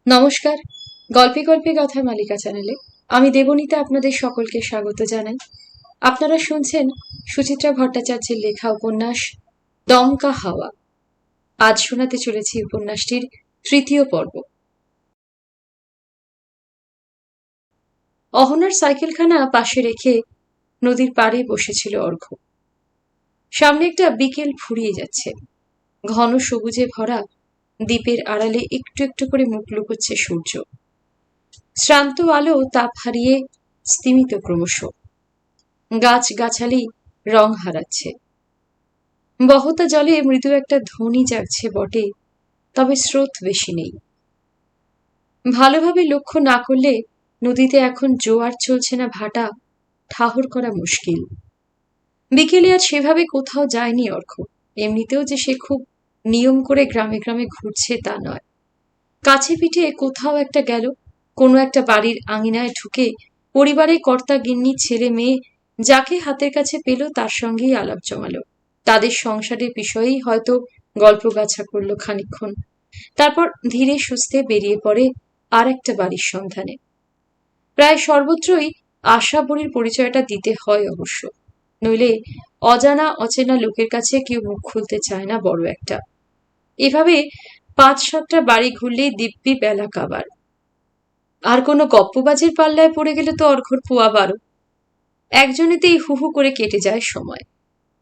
নমস্কার। গল্পে গল্পে গাথা মালিকা চ্যানেলে আমি দেবনীতা আপনাদের সকলকে স্বাগত জানাই। আপনারা শুনছেন সুচিত্রা ভট্টাচার্যের লেখা উপন্যাস দমকা হাওয়া। আজ শোনাতে চলেছি উপন্যাসটির তৃতীয় পর্ব। অহনার সাইকেলখানা পাশে রেখে নদীর পাড়ে বসেছিল অর্ঘ্য। সামনে একটা বিকেল ফুরিয়ে যাচ্ছে। ঘন সবুজে ভরা দ্বীপের আড়ালে একটু একটু করে মুখ লুকোচ্ছে সূর্য। শ্রান্ত আলো তাপ হারিয়ে স্তিমিত ক্রমশ। গাছ গাছালি রং হারাচ্ছে। বহতা জলে মৃদু একটা ধ্বনি জাগছে বটে, তবে স্রোত বেশি নেই। ভালোভাবে লক্ষ্য না করলে নদীতে এখন জোয়ার চলছে না ভাটা ঠাহর করা মুশকিল। বিকেলে আর সেভাবে কোথাও যায়নি অর্ঘ্য। এমনিতেও যে সে খুব নিয়ম করে গ্রামে গ্রামে ঘুরছে তা নয়। কাছে পিঠে কোথাও একটা গেল, কোনো একটা বাড়ির আঙিনায় ঢুকে পরিবারের কর্তা গিন্নি ছেলে মেয়ে যাকে হাতের কাছে পেল তার সঙ্গেই আলাপ জমালো। তাদের সংসারের বিষয়েই হয়তো গল্পগাছা করলো খানিকক্ষণ। তারপর ধীরে সুস্থে বেরিয়ে পড়ে আর একটা বাড়ির সন্ধানে। প্রায় সর্বত্রই আশা বুড়ির পরিচয়টা দিতে হয় অবশ্য, নইলে অজানা অচেনা লোকের কাছে কেউ মুখ খুলতে চায় না বড় একটা। এভাবে ৫-৭টা বাড়ি ঘুরলেই দিব্যি বেলা কাবার। আর কোনো গপ্পবাজির পাল্লায় পড়ে গেলে তো অর্ঘ্যর পোয়া ১২। একজনেতেই হু হু করে কেটে যায় সময়।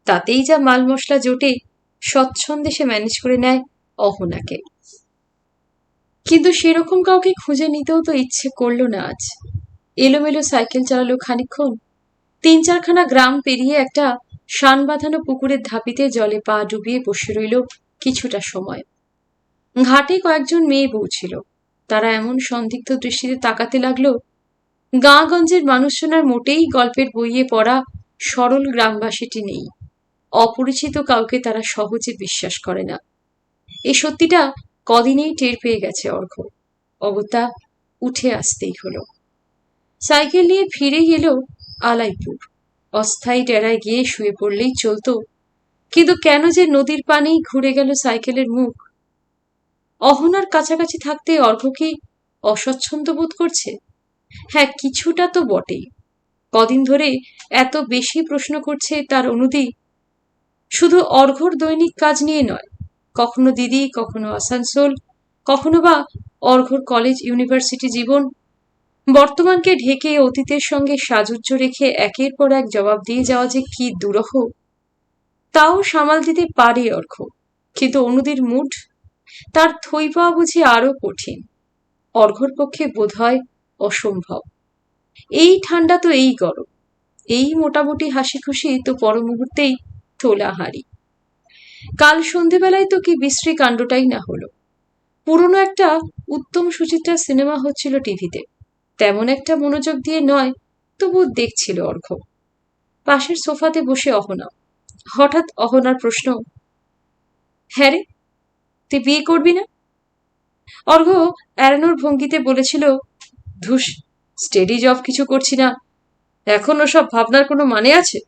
তাতেই যা মাল মশলা জোটে, স্বচ্ছন্দে সে ম্যানেজ করে নেয় অহনাকে। কিন্তু সেরকম কাউকে খুঁজে নিতেও তো ইচ্ছে করল না আজ। এলোমেলো সাইকেল চালালো খানিকক্ষণ। ৩-৪খানা গ্রাম পেরিয়ে একটা শান বাঁধানো পুকুরের ধাপিতে জলে পা ডুবিয়ে বসে রইল কিছুটা সময়। ঘাটে কয়েকজন মেয়ে বউ ছিল। তারা এমন সন্দিগ্ধ দৃষ্টিতে তাকাতে লাগলো, গাঁ-গঞ্জের মানুষজনার মোটেই গল্পের বইয়ে পড়া সরল গ্রামবাসীটি নেই। অপরিচিত কাউকে তারা সহজে বিশ্বাস করে না। এই সত্যিটা কদিনেই টের পেয়ে গেছে অর্ঘ্য। অগত্যা উঠে আসতেই হলো। সাইকেল নিয়ে ফিরেই এলো আলাইপুর। অস্থায়ী ডেরায় গিয়ে শুয়ে পড়লেই চলত, কিন্তু কেন যে নদীর পানেই ঘুরে গেল সাইকেলের মুখ। অহনার কাছাকাছি থাকতে অর্ঘ্য কি অস্বচ্ছন্দ বোধ করছে? হ্যাঁ, কিছুটা তো বটেই। কদিন ধরে এত বেশি প্রশ্ন করছে তার অনুদি। শুধু অর্ঘ্যর দৈনিক কাজ নিয়ে নয়, কখনো দিদি, কখনো আসানসোল, কখনো বা অর্ঘ্যর কলেজ ইউনিভার্সিটি জীবন। বর্তমানকে ঢেকে অতীতের সঙ্গে সাযুজ্য রেখে একের পর এক জবাব দিয়ে যাওয়া যে কি দুরূহ, তাও সামাল দিতে পারে অর্ঘ্য। কিন্তু অনুদির মুড, তার থই পাওয়া বুঝি আরো কঠিন। অর্ঘ্যর পক্ষে বোধ হয় অসম্ভব। এই ঠান্ডা তো এই গরম, এই মোটামুটি হাসি খুশি তো পর মুহূর্তেই তোলা হাঁড়ি। কাল সন্ধেবেলায় তো কি বিশ্রী কাণ্ডটাই না হলো। পুরনো একটা উত্তম সুচিত্রা সিনেমা হচ্ছিল টিভিতে। তেমন একটা মনোযোগ দিয়ে নয়, তবু দেখছিল অর্ঘ্য। পাশের সোফাতে বসে অহনা। হঠাৎ অহনার প্রশ্ন, হ্যাঁ রে, তুই বিয়ে করবি না? অর্ঘ্য এড়ানোর ভঙ্গিতে বলেছিল, ধুস, স্টেডি জব কিছু করছি না, এখন ওসব ভাবনার কোনো মানে আছে?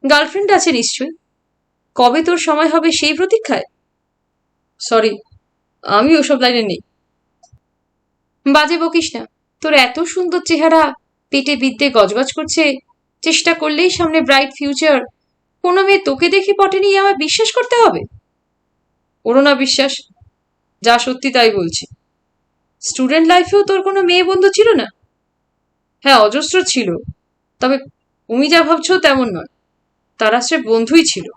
গার্লফ্রেন্ড আছে নিশ্চয়ই, কবে তোর সময় হবে সেই প্রতীক্ষায়? সরি, আমি ওসব লাইনে নেই। বাজে বকিস না, তোর এত সুন্দর চেহারা, পেটে বিদ্যে গজগজ করছে, চেষ্টা করলেই সামনে ব্রাইট ফিউচার। কোনো মেয়ে তোকে দেখে পটেনি আমায় বিশ্বাস করতে হবে? ওরও না বিশ্বাস, যা সত্যি তাই বলছি। স্টুডেন্ট লাইফেও তোর কোনো মেয়ে বন্ধু ছিল না? হ্যাঁ, অজস্র ছিল, তবে তুমি যা ভাবছো তেমন নয়। তারা স্রেফ বন্ধুই ছিল।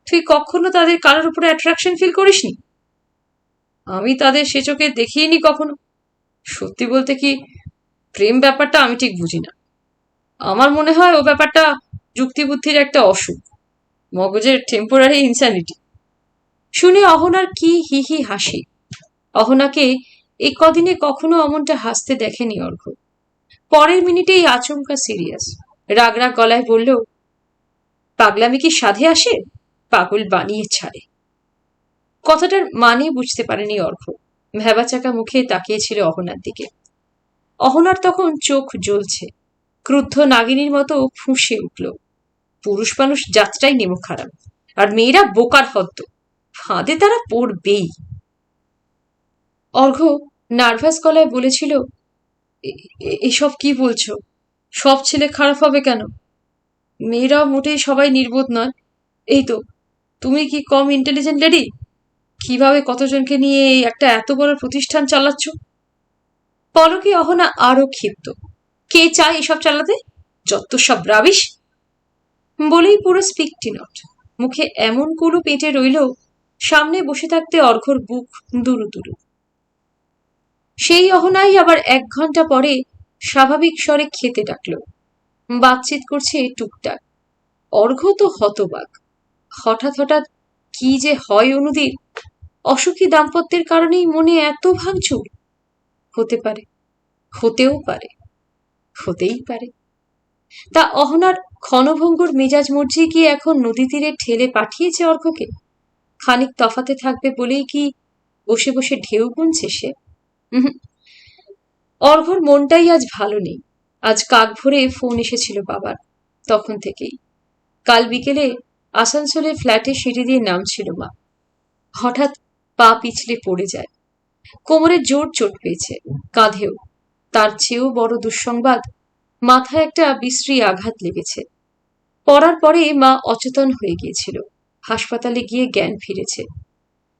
তুই কখনো তাদের কারোর উপরে অ্যাট্রাকশন ফিল করিসনি? আমি তাদের সে চোখে দেখিনি কখনো। সত্যি বলতে কি, প্রেম ব্যাপারটা আমি ঠিক বুঝি না। আমার মনে হয় ও ব্যাপারটা যুক্তিবুদ্ধির একটা অসুখ, মগজের টেম্পোরারি ইনস্যানিটি। শুনে অহনার কি হি হি হাসি। অহনাকে এই কদিনে কখনো অমনটা হাসতে দেখেনি অর্ঘ্য। পরের মিনিটেই আচমকা সিরিয়াস। রাগ রাগ গলায় বলল, পাগলামি কি সাধে আসে, পাগল বানিয়ে ছাড়ে। কথাটার মানে বুঝতে পারেনি অর্ঘ্য। ভ্যাবাচাকা মুখে তাকিয়েছিল অহনার দিকে। অহনার তখন চোখ জ্বলছে, ক্রুদ্ধ নাগিনীর মতো ফুঁসে উঠল, পুরুষ মানুষ যাত্রাই নেমো খারাপ, আর মেয়েরা বোকার হদ্দ, ফাঁদে তারা পড়বেই। অর্ঘ্য নার্ভাস গলায় বলেছিল, এসব কি বলছো? সব ছেলে খারাপ হবে কেন? মেয়েরাও মোটেই সবাই নির্বোধ নয়। এই তো, তুমি কি কম ইন্টেলিজেন্ট লেডি? কিভাবে কতজনকে নিয়ে এই একটা এত বড় প্রতিষ্ঠান চালাচ্ছ? পলকে অহনা আরো ক্ষিপ্ত। কে চায় এসব চালাতে? যত সব রাবিশ! বলেই পুরো স্পিকটি নট। মুখে এমন কুলু পেটে রইল, সামনে বসে থাকতে অর্ঘ্যর বুক দুরু দুরু। সেই অহনাই আবার 1 ঘন্টা পরে স্বাভাবিক স্বরে খেতে ডাকলো। বাতচিত করছে টুকটাক। অর্ঘ্য তো হতবাক। হঠাৎ হঠাৎ কি যে হয় অনুদির! অসুখী দাম্পত্যের কারণেই মনে এত ভাঙচুর? হতে পারে, হতেও পারে, হতেই পারে। তা অহনার ক্ষণভঙ্গুর মেজাজ মর্জি কি এখন নদী তীরে ঠেলে পাঠিয়েছে অর্ঘ্যকে? খানিক তফাতে থাকবে বলেই কি বসে বসে ঢেউ গুনছে সে? উহুম। অর্ঘ্যর মনটাই আজ ভালো নেই। আজ কাক ভরে ফোন এসেছিল বাবার, তখন থেকেই। কাল বিকেলে আসানসোলের ফ্ল্যাটে সিঁড়ি দিয়ে নামছিল মা। হঠাৎ পা পিছলে পড়ে যায়। কোমরে জোর চোট পেয়েছে, কাঁধেও। তার চেয়েও বড় দুঃসংবাদ, মাথায় একটা বিশ্রী আঘাত লেগেছে। পড়ার পরে মা অচেতন হয়ে গিয়েছিল। হাসপাতালে গিয়ে জ্ঞান ফিরেছে,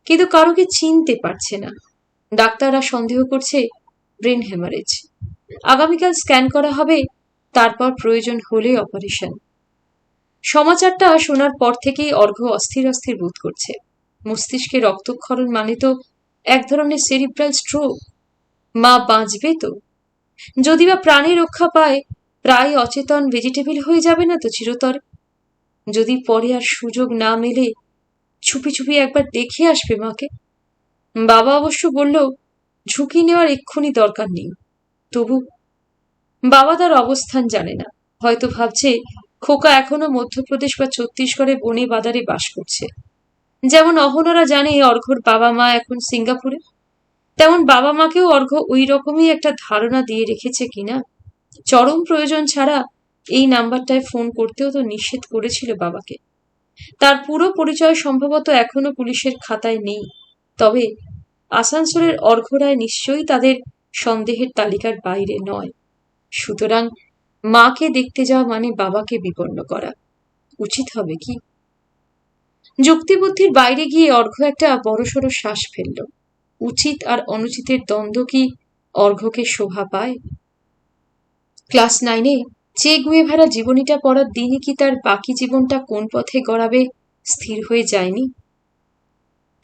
কিন্তু কারোকে চিনতে পারছে না। ডাক্তাররা সন্দেহ করছে ব্রেন হেমারেজ। আগামীকাল স্ক্যান করা হবে, তারপর প্রয়োজন হলে অপারেশন। সমাচারটা শোনার পর থেকেই অর্ঘ্য অস্থির অস্থির বোধ করছে। মস্তিষ্কে রক্তক্ষরণ মানে তো এক ধরনের সেরিব্রাল স্ট্রোক। মা বাঁচবে তো? যদি বা প্রাণে রক্ষা পায়, প্রায় অচেতন ভেজিটেবল হয়ে যাবে না তো চিরতরে? যদি পরে আর সুযোগ না মেলে, চুপি চুপি একবার দেখে আসবে মাকে। বাবা অবশ্য বলল, ঝুঁকি নেওয়ার এক্ষুনি দরকার নেই। তবু বাবা তার অবস্থান জানে না। হয়তো ভাবছে খোকা এখনো মধ্যপ্রদেশ বা ছত্তিশগড়ে বনে বাদারে বাস করছে। যেমন অহনারা জানে অর্ঘ্যর বাবা মা এখন সিঙ্গাপুরে, তেমন বাবা মাকেও অর্ঘ্য ওই রকমই একটা ধারণা দিয়ে রেখেছে কিনা। চরম প্রয়োজন ছাড়া এই নাম্বারটায় ফোন করতেও তো নিষেধ করেছিল বাবাকে। তার পুরো পরিচয় সম্ভবত এখনো পুলিশের খাতায় নেই। তবে আসানসোলের অর্ঘ্য রায় নিশ্চয়ই তাদের সন্দেহের তালিকার বাইরে নয়। সুতরাং মাকে দেখতে যাওয়া মানে বাবাকে বিপন্ন করা। উচিত হবে কি? যুক্তিবুদ্ধির বাইরে গিয়ে অর্ঘ্য একটা বড়সড় শ্বাস ফেলল। উচিত আর অনুচিতের দ্বন্দ্ব কি অর্ঘ্যকে শোভা পায়? ক্লাস 9-এ চে গুয়েভারা জীবনীটা পড়ার দিনই কি তার বাকি জীবনটা কোন পথে গড়াবে স্থির হয়ে যায়নি?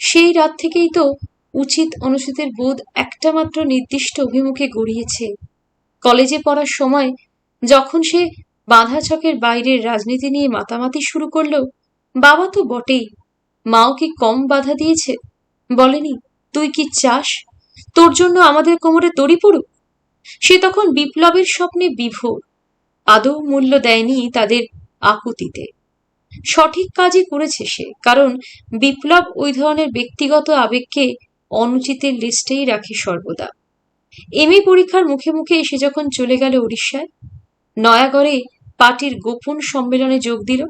সেই রাত থেকেই তো উচিত অনুচিতের বোধ একটা মাত্র নির্দিষ্ট অভিমুখে গড়িয়েছে। কলেজে পড়ার সময় যখন সে বাঁধা ছকের বাইরের রাজনীতি নিয়ে মাতামাতি শুরু করলো, বাবা তো বটেই, মাও কি কম বাধা দিয়েছে? বলেনি, তুই কি চাস তোর জন্য আমাদের কোমরে দড়ি পড়ুক? সে তখন বিপ্লবের স্বপ্নে বিভোর, আদৌ মূল্য দেয়নি তাদের আকুতিতে। সঠিক কাজই করেছে সে, কারণ বিপ্লব ওই ধরনের ব্যক্তিগত আবেগকে অনুচিতের লিস্টেই রাখে সর্বদা। এমএ পরীক্ষার মুখে মুখে সে যখন চলে গেল উড়িষ্যায়, নয়াগড়ে পার্টির গোপন সম্মেলনে যোগ দিল,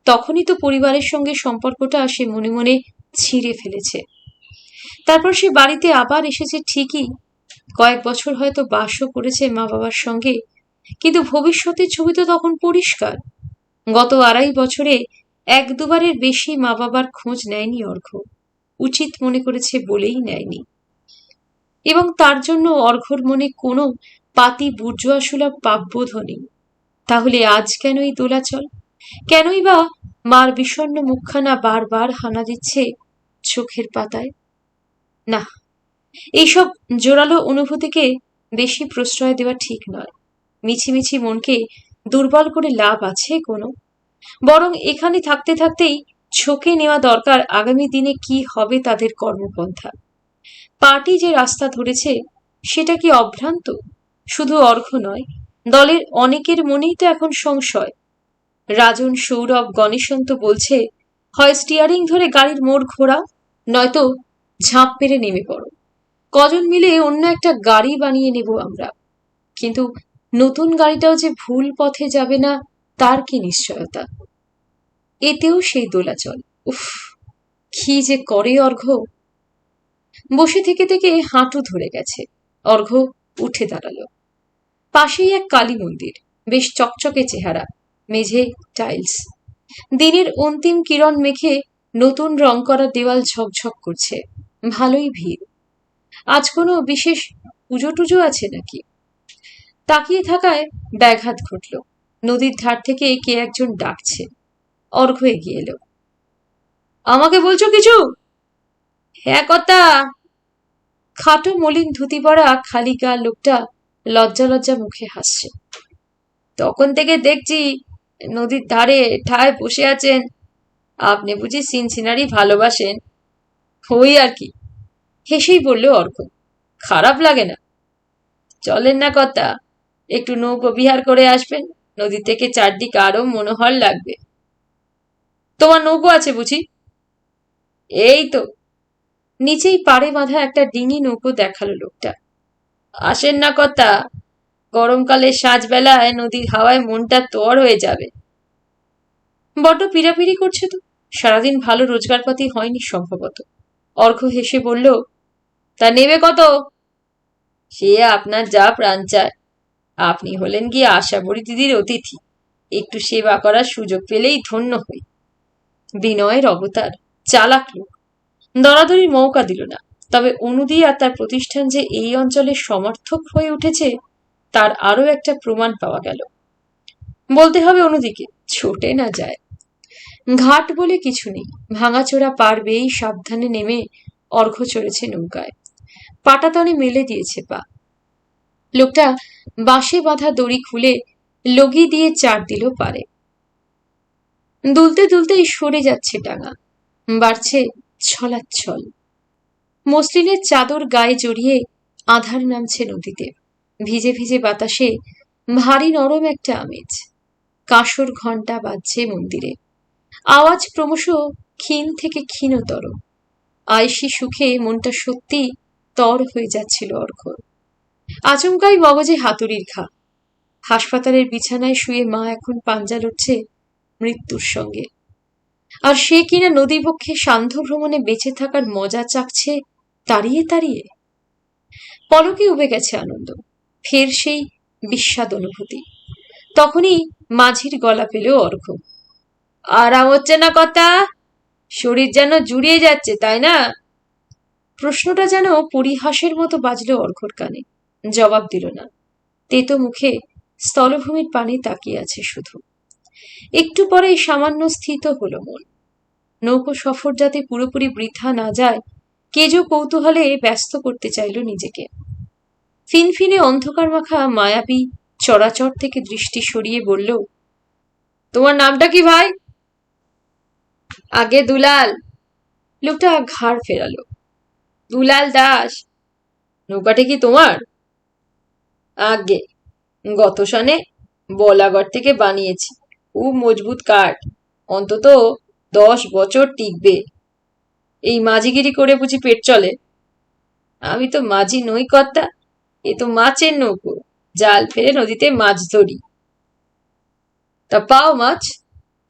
তখনই তো পরিবারের সঙ্গে সম্পর্কটা সে মনে মনে ছিঁড়ে ফেলেছে। তারপর সে বাড়িতে আবার এসেছে ঠিকই, কয়েক বছর হয়তো বাসও করেছে মা বাবার সঙ্গে, কিন্তু ভবিষ্যতের ছবি তো তখন পরিষ্কার। গত 2.5 বছরে 1-2বারের বেশি মা বাবার খোঁজ নেয়নি অর্ঘ্য। উচিত মনে করেছে বলেই নেয়নি। এবং তার জন্য অর্ঘ্যর মনে কোনো পাতি বুর্জোয়া সুলভ পাপবোধও নেই। তাহলে আজ কেন এই দোলাচল? কেনই বা মার বিষণ্ণ মুখখানা বারবার হানা দিচ্ছে চোখের পাতায়? না, এইসব জোরালো অনুভূতিকে বেশি প্রশ্রয় দেওয়া ঠিক নয়। মিছিমিছি মনকে দুর্বল করে লাভ আছে কোনো? বরং এখানে থাকতে থাকতেই ঝোঁকে নেওয়া দরকার আগামী দিনে কি হবে তাদের কর্মপন্থা। পার্টি যে রাস্তা ধরেছে সেটা কি অভ্রান্ত? শুধু অর্ঘ্য নয়, দলের অনেকের মনেই তো এখন সংশয়। রাজন, সৌরভ, গণেশন তো বলছে, হয় স্টিয়ারিং ধরে গাড়ির মোড় ঘোরাও, নয়তো ঝাঁপ মেরে নেমে পড়ো। কজন মিলে অন্য একটা গাড়ি বানিয়ে নেব আমরা। কিন্তু নতুন গাড়িটাও যে ভুল পথে যাবে না তার কি নিশ্চয়তা? এতেও সেই দোলাচল। উফ, কি যে করে অর্ঘ্য! বসে থেকে থেকে হাঁটু ধরে গেছে। অর্ঘ্য উঠে দাঁড়ালো। পাশেই এক কালী মন্দির, বেশ চকচকে চেহারা, মেঝে টাইলস, দিনের অন্তিম কিরণ মেখে নতুন রং করা দেওয়াল ঝকঝক করছে। ভালোই ভিড়। আজ কোনো বিশেষ পুজো টুজো আছে নাকি? তাকিয়ে থাকায় ব্যাঘাত ঘটল। নদীর ধার থেকে কে একজন ডাকছে। অর্ঘ্য এগিয়ে এলো। আমাকে বলছো কিছু? হ্যাঁ কর্তা। খাটো মলিন ধুতি পরা খালি গা লোকটা লজ্জা লজ্জা মুখে হাসছে। তখন থেকে দেখছি নদীর ধারে ঠায় বসে আছেন। আপনি বুঝি সিন সিনারি ভালোবাসেন? ওই আর কি, হেসেই বলল অর্ঘ্য। খারাপ লাগে না? চলেন না কর্তা, একটু নৌকো বিহার করে আসবেন, নদী থেকে চারদিক আরো মনোহর লাগবে। তোমার নৌকো আছে বুঝি? এই তো। নিচেই পাড়ে বাঁধা একটা ডিঙি নৌকো দেখালো লোকটা। আসেন না কর্তা, গরমকালে সাঁঝবেলায় নদীর হাওয়ায় মনটা তর হয়ে যাবে। বড্ড পিড়াপিড়ি করছে তো, সারাদিন ভালো রোজগারপাতি হয়নি সম্ভবত। অর্ঘ্য হেসে বলল, তা নেবে কত? সে আপনার যা প্রাণ চায়। আপনি হলেন গিয়ে আশাবরী দিদির অতিথি, একটু সেবা করার সুযোগ পেলেই ধন্য হই। বিনয়ের অবতার, চালাক লোক, দরাদরির মৌকা দিল না। তবে অনুদি আর তার প্রতিষ্ঠান যে এই অঞ্চলের সমর্থক হয়ে উঠেছে তার আরো একটা প্রমাণ পাওয়া গেল। বলতে হবে অনুদিকে ছোটে না যায়। ঘাট বলে কিছু নেই, ভাঙাচোরা পার বেয়েই সাবধানে নেমে অর্ঘ্য চড়েছে নৌকায়। পাটাতনে মেলে দিয়েছে পা। লোকটা বাঁশে বাঁধা দড়ি খুলে লগি দিয়ে চার দিল পারে। দুলতে দুলতে সরে যাচ্ছে ডাঙা, বাড়ছে ছলাচ্ছল। মসলিনের চাদর গায়ে জড়িয়ে আধার নামছে নদীতে। ভিজে ভিজে বাতাসে ভারী নরম একটা আমেজ। কাঁসর ঘণ্টা বাজছে মন্দিরে, আওয়াজ ক্রমশ ক্ষীণ থেকে ক্ষীণতর। আয়েশি সুখে মনটা সত্যি তর হয়ে যাচ্ছিল অর্ঘ্যর। আচমকাই মগজে হাতুড়ির ঘা। হাসপাতালের বিছানায় শুয়ে মা এখন পাঞ্জা লড়ছে মৃত্যুর সঙ্গে, আর সে কিনা নদীবক্ষে সান্ধ্য ভ্রমণে বেঁচে থাকার মজা চাকছে তাড়িয়ে তাড়িয়ে। পলকে উবে গেছে আনন্দ, ফের সেই বিস্বাদ অনুভূতি। তখনই মাঝির গলা পেল অর্ঘ্য। আরাম হচ্ছে না কথা? শরীর যেন জুড়িয়ে যাচ্ছে, তাই না? প্রশ্নটা যেন পরিহাসের মতো বাজলো অর্ঘ্যর কানে। জবাব দিল না। তেতো মুখে স্থলভূমির পানে তাকিয়ে আছে শুধু। একটু পরেই সামান্য স্থিত হলো মন। নৌকো সফর যাতে পুরোপুরি বৃথা না যায় কেজো কৌতূহলে ব্যস্ত করতে চাইল নিজেকে। ফিনফিনে অন্ধকার মাখা মায়াবী চরাচর থেকে দৃষ্টি সরিয়ে বলল, তোমার নামটা কি ভাই? আগে দুলাল। লোকটা ঘাড় ফেরালো। দুলাল দাস। নৌকাটি কি তোমার? আগে গত সনে বলাগড় থেকে বানিয়েছি, খুব মজবুত কাঠ, অন্তত 10 বছর টিকবে। এই মাঝিগিরি করে বুঝি পেট চলে? আমি তো মাঝি নই কর্তা, এ তো মাছের নৌকো, জাল ফেলে নদীতে মাছ ধরি। তা পাও মাছ?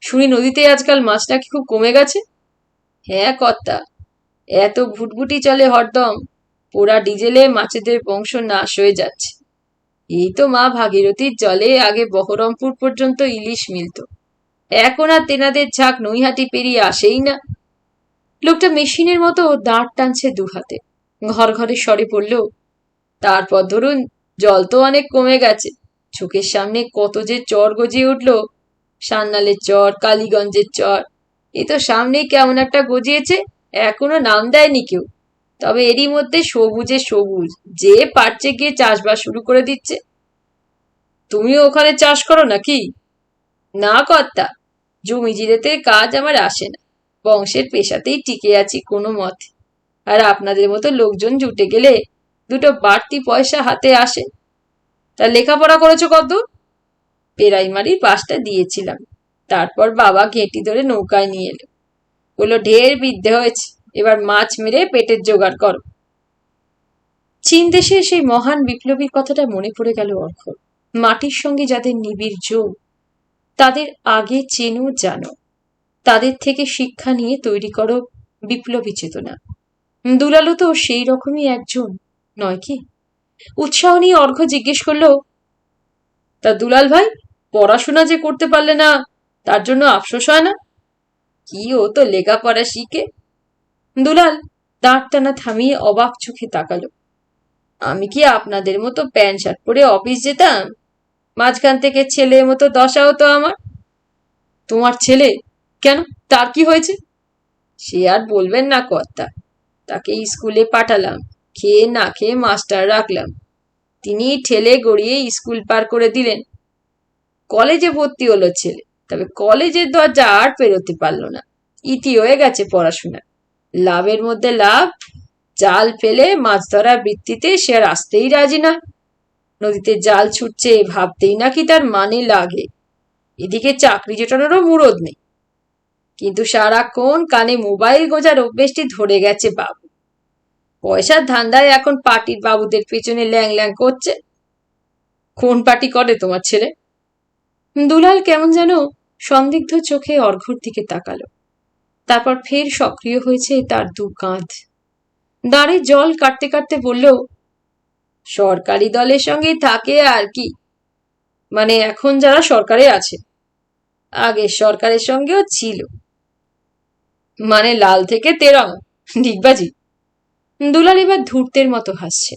শুনি নদীতে আজকাল মাছ নাকি খুব কমে গেছে। হ্যাঁ কর্তা, এত ভুটভুটি চলে হরদম, পোড়া ডিজেলে মাছেদের বংশ নাশ হয়ে যাচ্ছে। এই তো মা ভাগীরথীর জলে আগে বহরমপুর পর্যন্ত ইলিশ মিলত, এখন আর তেনাদের ঝাঁক নৈহাটি পেরিয়ে আসেই না। লোকটা মেশিনের মতো দাঁড় টানছে দুহাতে, ঘর ঘরে স্বরে পড়ল, তারপর ধরুন জল তো অনেক কমে গেছে, চোখের সামনে কত যে চর গজিয়ে উঠল, সান্নালের চর, কালীগঞ্জের চর, এ তো সামনেই কেমন একটা গজিয়েছে, এখনো নাম দেয়নি কেউ। তবে এরই মধ্যে সবুজে সবুজ, যে পারছে গিয়ে চাষবাস শুরু করে দিচ্ছে। তুমিও ওখানে চাষ করো নাকি? না কর্তা, জমি জিরেতে কাজ আমার আসে না, বংশের পেশাতেই টিকে আছি কোনো মতে। আর আপনাদের মতো লোকজন জুটে গেলে দুটো বাড়তি পয়সা হাতে আসে। তা লেখাপড়া করেছো কত? প্রাইমারি পাসটা দিয়েছিলাম, তারপর বাবা ঘেঁটি ধরে নৌকায় নিয়ে এলো, বললো ঢের বিদ্যে হয়েছে, এবার মাছ মেরে পেটের জোগাড় করো। চীন দেশে সেই মহান বিপ্লবীর কথাটা মনে পড়ে গেল অর্ঘ্যর। মাটির সঙ্গে যাদের নিবিড় যোগ, তাদের আগে চেনো জানো, তাদের থেকে শিক্ষা নিয়ে তৈরি করো বিপ্লবী চেতনা। দুলালও তো সেই রকমই একজন, নয় কি? উৎসাহ নিয়ে অর্ঘ্য জিজ্ঞেস করলো, তা দুলাল ভাই, পড়াশোনা যে করতে পারলে না, তার জন্য আফসোস হয় না? কি ও তো লেখাপড়া শিখে। দুলাল দাঁত টানা থামিয়ে অবাক চোখে তাকালো। আমি কি আপনাদের মতো প্যান্ট শার্ট পরে অফিস যেতাম? মাঝখান থেকে ছেলের মতো দশা হতো আমার। তোমার ছেলে? কেন, তার কি হয়েছে? সে আর বলবেন না কর্তা। তাকে স্কুলে পাঠালাম, খেয়ে না খেয়ে মাস্টার রাখলাম, তিনি ঠেলে গড়িয়ে স্কুল পার করে দিলেন। কলেজে ভর্তি হলো ছেলে, তবে কলেজের দরজা আর পেরোতে পারলো না। ইতি হয়ে গেছে পড়াশোনা। লাভের মধ্যে লাভ, জাল ফেলে মাছ ধরার বৃত্তিতে সে আর আসতেই রাজি না। নদীতে জাল ছুটছে ভাবতেই নাকি তার মানে লাগে। এদিকে চাকরি জোটানোরও মুরদ নেই, কিন্তু সারাক্ষণ কানে মোবাইল গোজার অভ্যেসটি ধরে গেছে বাবু। পয়সার ধান্দায় এখন পার্টির বাবুদের পেছনে ল্যাং ল্যাং করছে। কোন পার্টি করে তোমার ছেলে? দুলাল কেমন যেন সন্দিগ্ধ চোখে অর্ঘ্যর দিকে তাকালো। তারপর ফের সক্রিয় হয়েছে তার দু কাঁধ। দাঁড়ে জল কাটতে কাটতে বলল, সরকারি দলের সঙ্গেই থাকে আর কি। মানে এখন যারা সরকারে আছে, আগের সরকারের সঙ্গেও ছিল। মানে লাল থেকে তেরং, ডিগবাজি। দুলাল এবার ধূর্তের মতো হাসছে।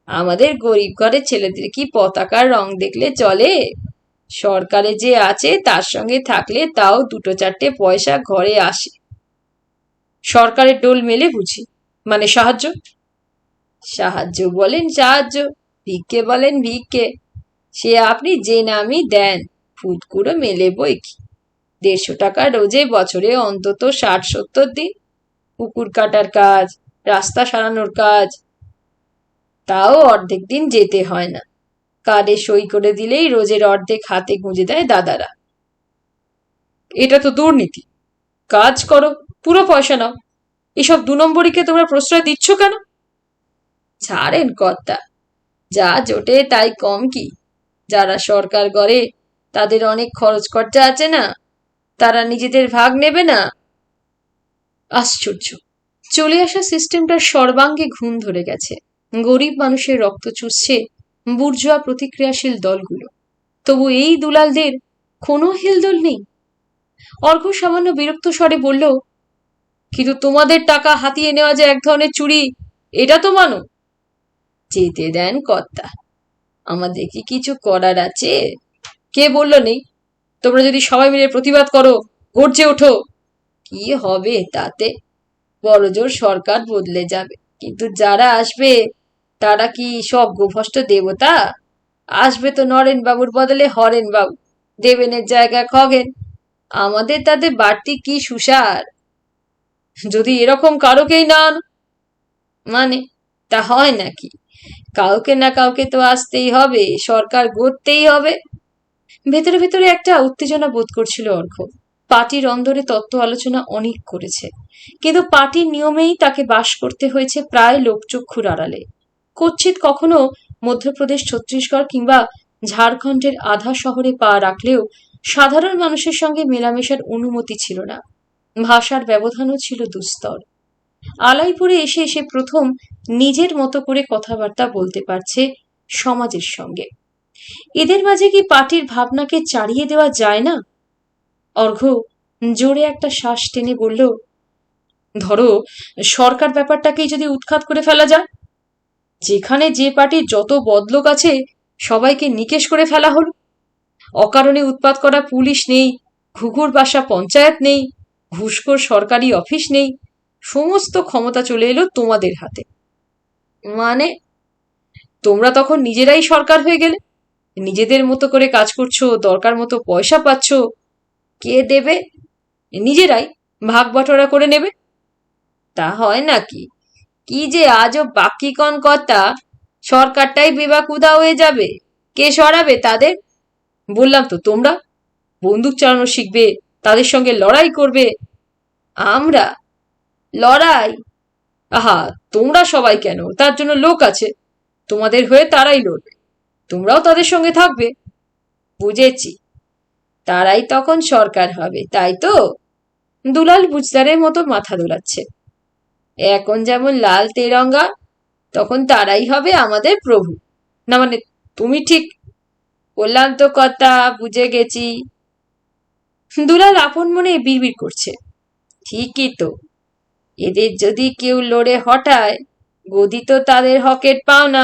আমাদের গরিব ঘরের ছেলেদের কি পতাকার রং দেখলে চলে? সরকারে যে আছে তার সঙ্গে থাকলে তাও দুটো চারটে পয়সা ঘরে আসে। সরকারের ডোল মেলে বুঝি? মানে সাহায্য? সাহায্য বলেন সাহায্য, ভিক্ষে বলেন ভিক্ষে, সে আপনি যে নামই দেন, ফুটকুড়ো মেলে বই কি। 150 টাকা রোজে, বছরে অন্তত 60-70 দিন। পুকুর কাটার কাজ, রাস্তা সারানোর কাজ, তাও অর্ধেক দিন যেতে হয় না। কার্ডে সই করে দিলেই রোজের অর্ধেক হাতে গুঁজে দেয় দাদারা। এটা তো দুর্নীতি। কাজ করো, পুরো পয়সা নাও। এসব 2 নম্বরীকে তোমরা প্রশ্রয় দিচ্ছ কেন? ছাড়েন কর্তা, যা জোটে তাই কম কি। যারা সরকার করে তাদের অনেক খরচ খরচা আছে না, তারা নিজেদের ভাগ নেবে না? আশ্চর্য, চলে আসা সিস্টেমটার সর্বাঙ্গে ঘুণ ধরে গেছে। গরিব মানুষের রক্ত চুষছে বুর্জোয়া প্রতিক্রিয়াশীল দলগুলো, তবু এই দুলালদের কোনো হেলদোল নেই। অর্ঘ্য সামান্য বিরক্ত স্বরে বলল, কিন্তু তোমাদের টাকা হাতিয়ে নেওয়া যে এক ধরনের চুরি, এটা তো মানো। যেতে দেন কর্তা, আমাদের কি কিছু করার আছে? কে বলল নেই? তোমরা যদি সবাই মিলে প্রতিবাদ করো, গর্জে ওঠো, কি হবে তাতে? বড়জোর সরকার বদলে যাবে, কিন্তু যারা আসবে তারা কি সব গোভস্ত দেবতা? আসবে তো নরেন বাবুর বদলে হরেন বাবু, দেবেনের জায়গায় খগেন। আমাদের তাতে বাড়তি কি সুসার? যদি এরকম কারোকেই না আনো, মানে তা হয় নাকি? কাউকে না কাউকে তো আসতেই হবে, সরকার গড়তেই হবে। ভেতরে ভেতরে একটা উত্তেজনা বোধ করছিল অর্ঘ্য। পার্টির অন্দরে তত্ত্ব আলোচনা অনেক করেছে, কিন্তু পার্টির নিয়মেই তাকে বাস করতে হয়েছে প্রায় লোকচক্ষুর আড়ালে। কচ্ছিৎ কখনো মধ্যপ্রদেশ, ছত্তিশগড় কিংবা ঝাড়খণ্ডের আধা শহরে পা রাখলেও সাধারণ মানুষের সঙ্গে মেলামেশার অনুমতি ছিল না। ভাষার ব্যবধানও ছিল দুস্তর। আলাইপুরে এসে এসে প্রথম নিজের মতো করে কথাবার্তা বলতে পারছে সমাজের সঙ্গে। এদের মাঝে কি পার্টির ভাবনাকে চাড়িয়ে দেওয়া যায় না? অর্ঘ্য জোরে একটা শ্বাস টেনে বলল, ধরো সরকার ব্যাপারটাকেই যদি উৎখাত করে ফেলা যায়, যেখানে যে পার্টির যত বদলোক আছে সবাইকে নিকেশ করে ফেলা হলো। অকারণে উৎপাত করা পুলিশ নেই, ঘুঘুর বাসা পঞ্চায়েত নেই, ঘুষখোর সরকারি অফিস নেই, সমস্ত ক্ষমতা চলে এলো তোমাদের হাতে। মানে তোমরা তখন নিজেরাই সরকার হয়ে গেলে, নিজেদের মতো করে কাজ করছো, দরকার মতো পয়সা পাচ্ছ। কে দেবে? নিজেরাই ভাগ বাটোয়ারা করে নেবে। তা হয় নাকি? কি যে আজও বাকি কন কথা, সরকারটাই বেবাকুদা হয়ে যাবে। কে সরাবে তাদের? বললাম তো, তোমরা বন্দুক চালানো শিখবে, তাদের সঙ্গে লড়াই করবে। আমরা লড়াই? আহা, তোমরা সবাই কেন, তার জন্য লোক আছে, তোমাদের হয়ে তারাই লড়বে, তোমরাও তাদের সঙ্গে থাকবে। বুঝেছি, তারাই তখন সরকার হবে, তাই তো? দুলাল বুঝদারের মতো মাথা দোলাচ্ছে। এখন যেমন লাল তেরঙ্গা, তখন তারাই হবে আমাদের প্রভু। না মানে, তুমি ঠিক বললাম তো কথা, বুঝে গেছি। দুলাল আপন মনে বিড়বিড় করছে, ঠিকই তো, এদের যদি কেউ লড়ে হটায়, গদি তো তাদের হকের পাওনা।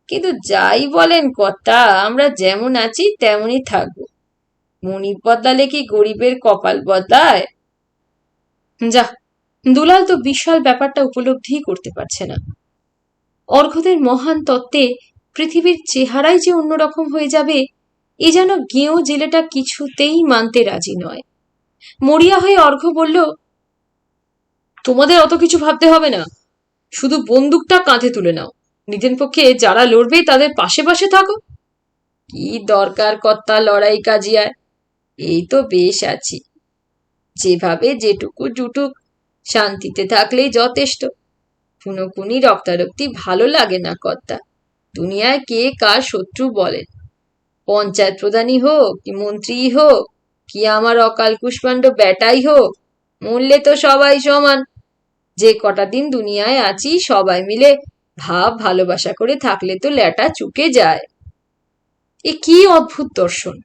কিন্তু যাই বলেন কর্তা, আমরা যেমন আছি তেমনই থাকবো। মনিব বদলালে কি গরিবের কপাল বদলায়? যা, দুলাল তো বিশাল ব্যাপারটা উপলব্ধি করতে পারছে না। অর্ঘ্যদের মহান তত্ত্বে পৃথিবীর চেহারাই যে অন্যরকম হয়ে যাবে, এ যেন গেঁয়ো জেলেটা কিছুতেই মানতে রাজি নয়। মরিয়া হয়ে অর্ঘ্য বলল, তোমাদের অত কিছু ভাবতে হবে না, শুধু বন্দুকটা কাঁধে তুলে নাও, নিজের পক্ষে যারা লড়বে তাদের পাশে পাশে থাকো। কি দরকার কর্তা লড়াই কাজিয়ায়, এই তো বেশ আছি, যেভাবে যেটুকু জুটুক, শান্তিতে থাকলেই যথেষ্ট। খুনোখুনি রক্তারক্তি ভালো লাগে না কর্তা। দুনিয়ায় কে কার শত্রু বলেন, পঞ্চায়েত প্রধানই হোক কি মন্ত্রীই হোক, কি আমার অকাল কুষ্মাণ্ড বেটাই হোক, মরলে তো সবাই সমান। যে কটা দিন দুনিয়ায় আছি সবাই মিলে ভাব ভালোবাসা করে থাকলে তো ল্যাটা চুকে যায়। এ কি অদ্ভুত দর্শন!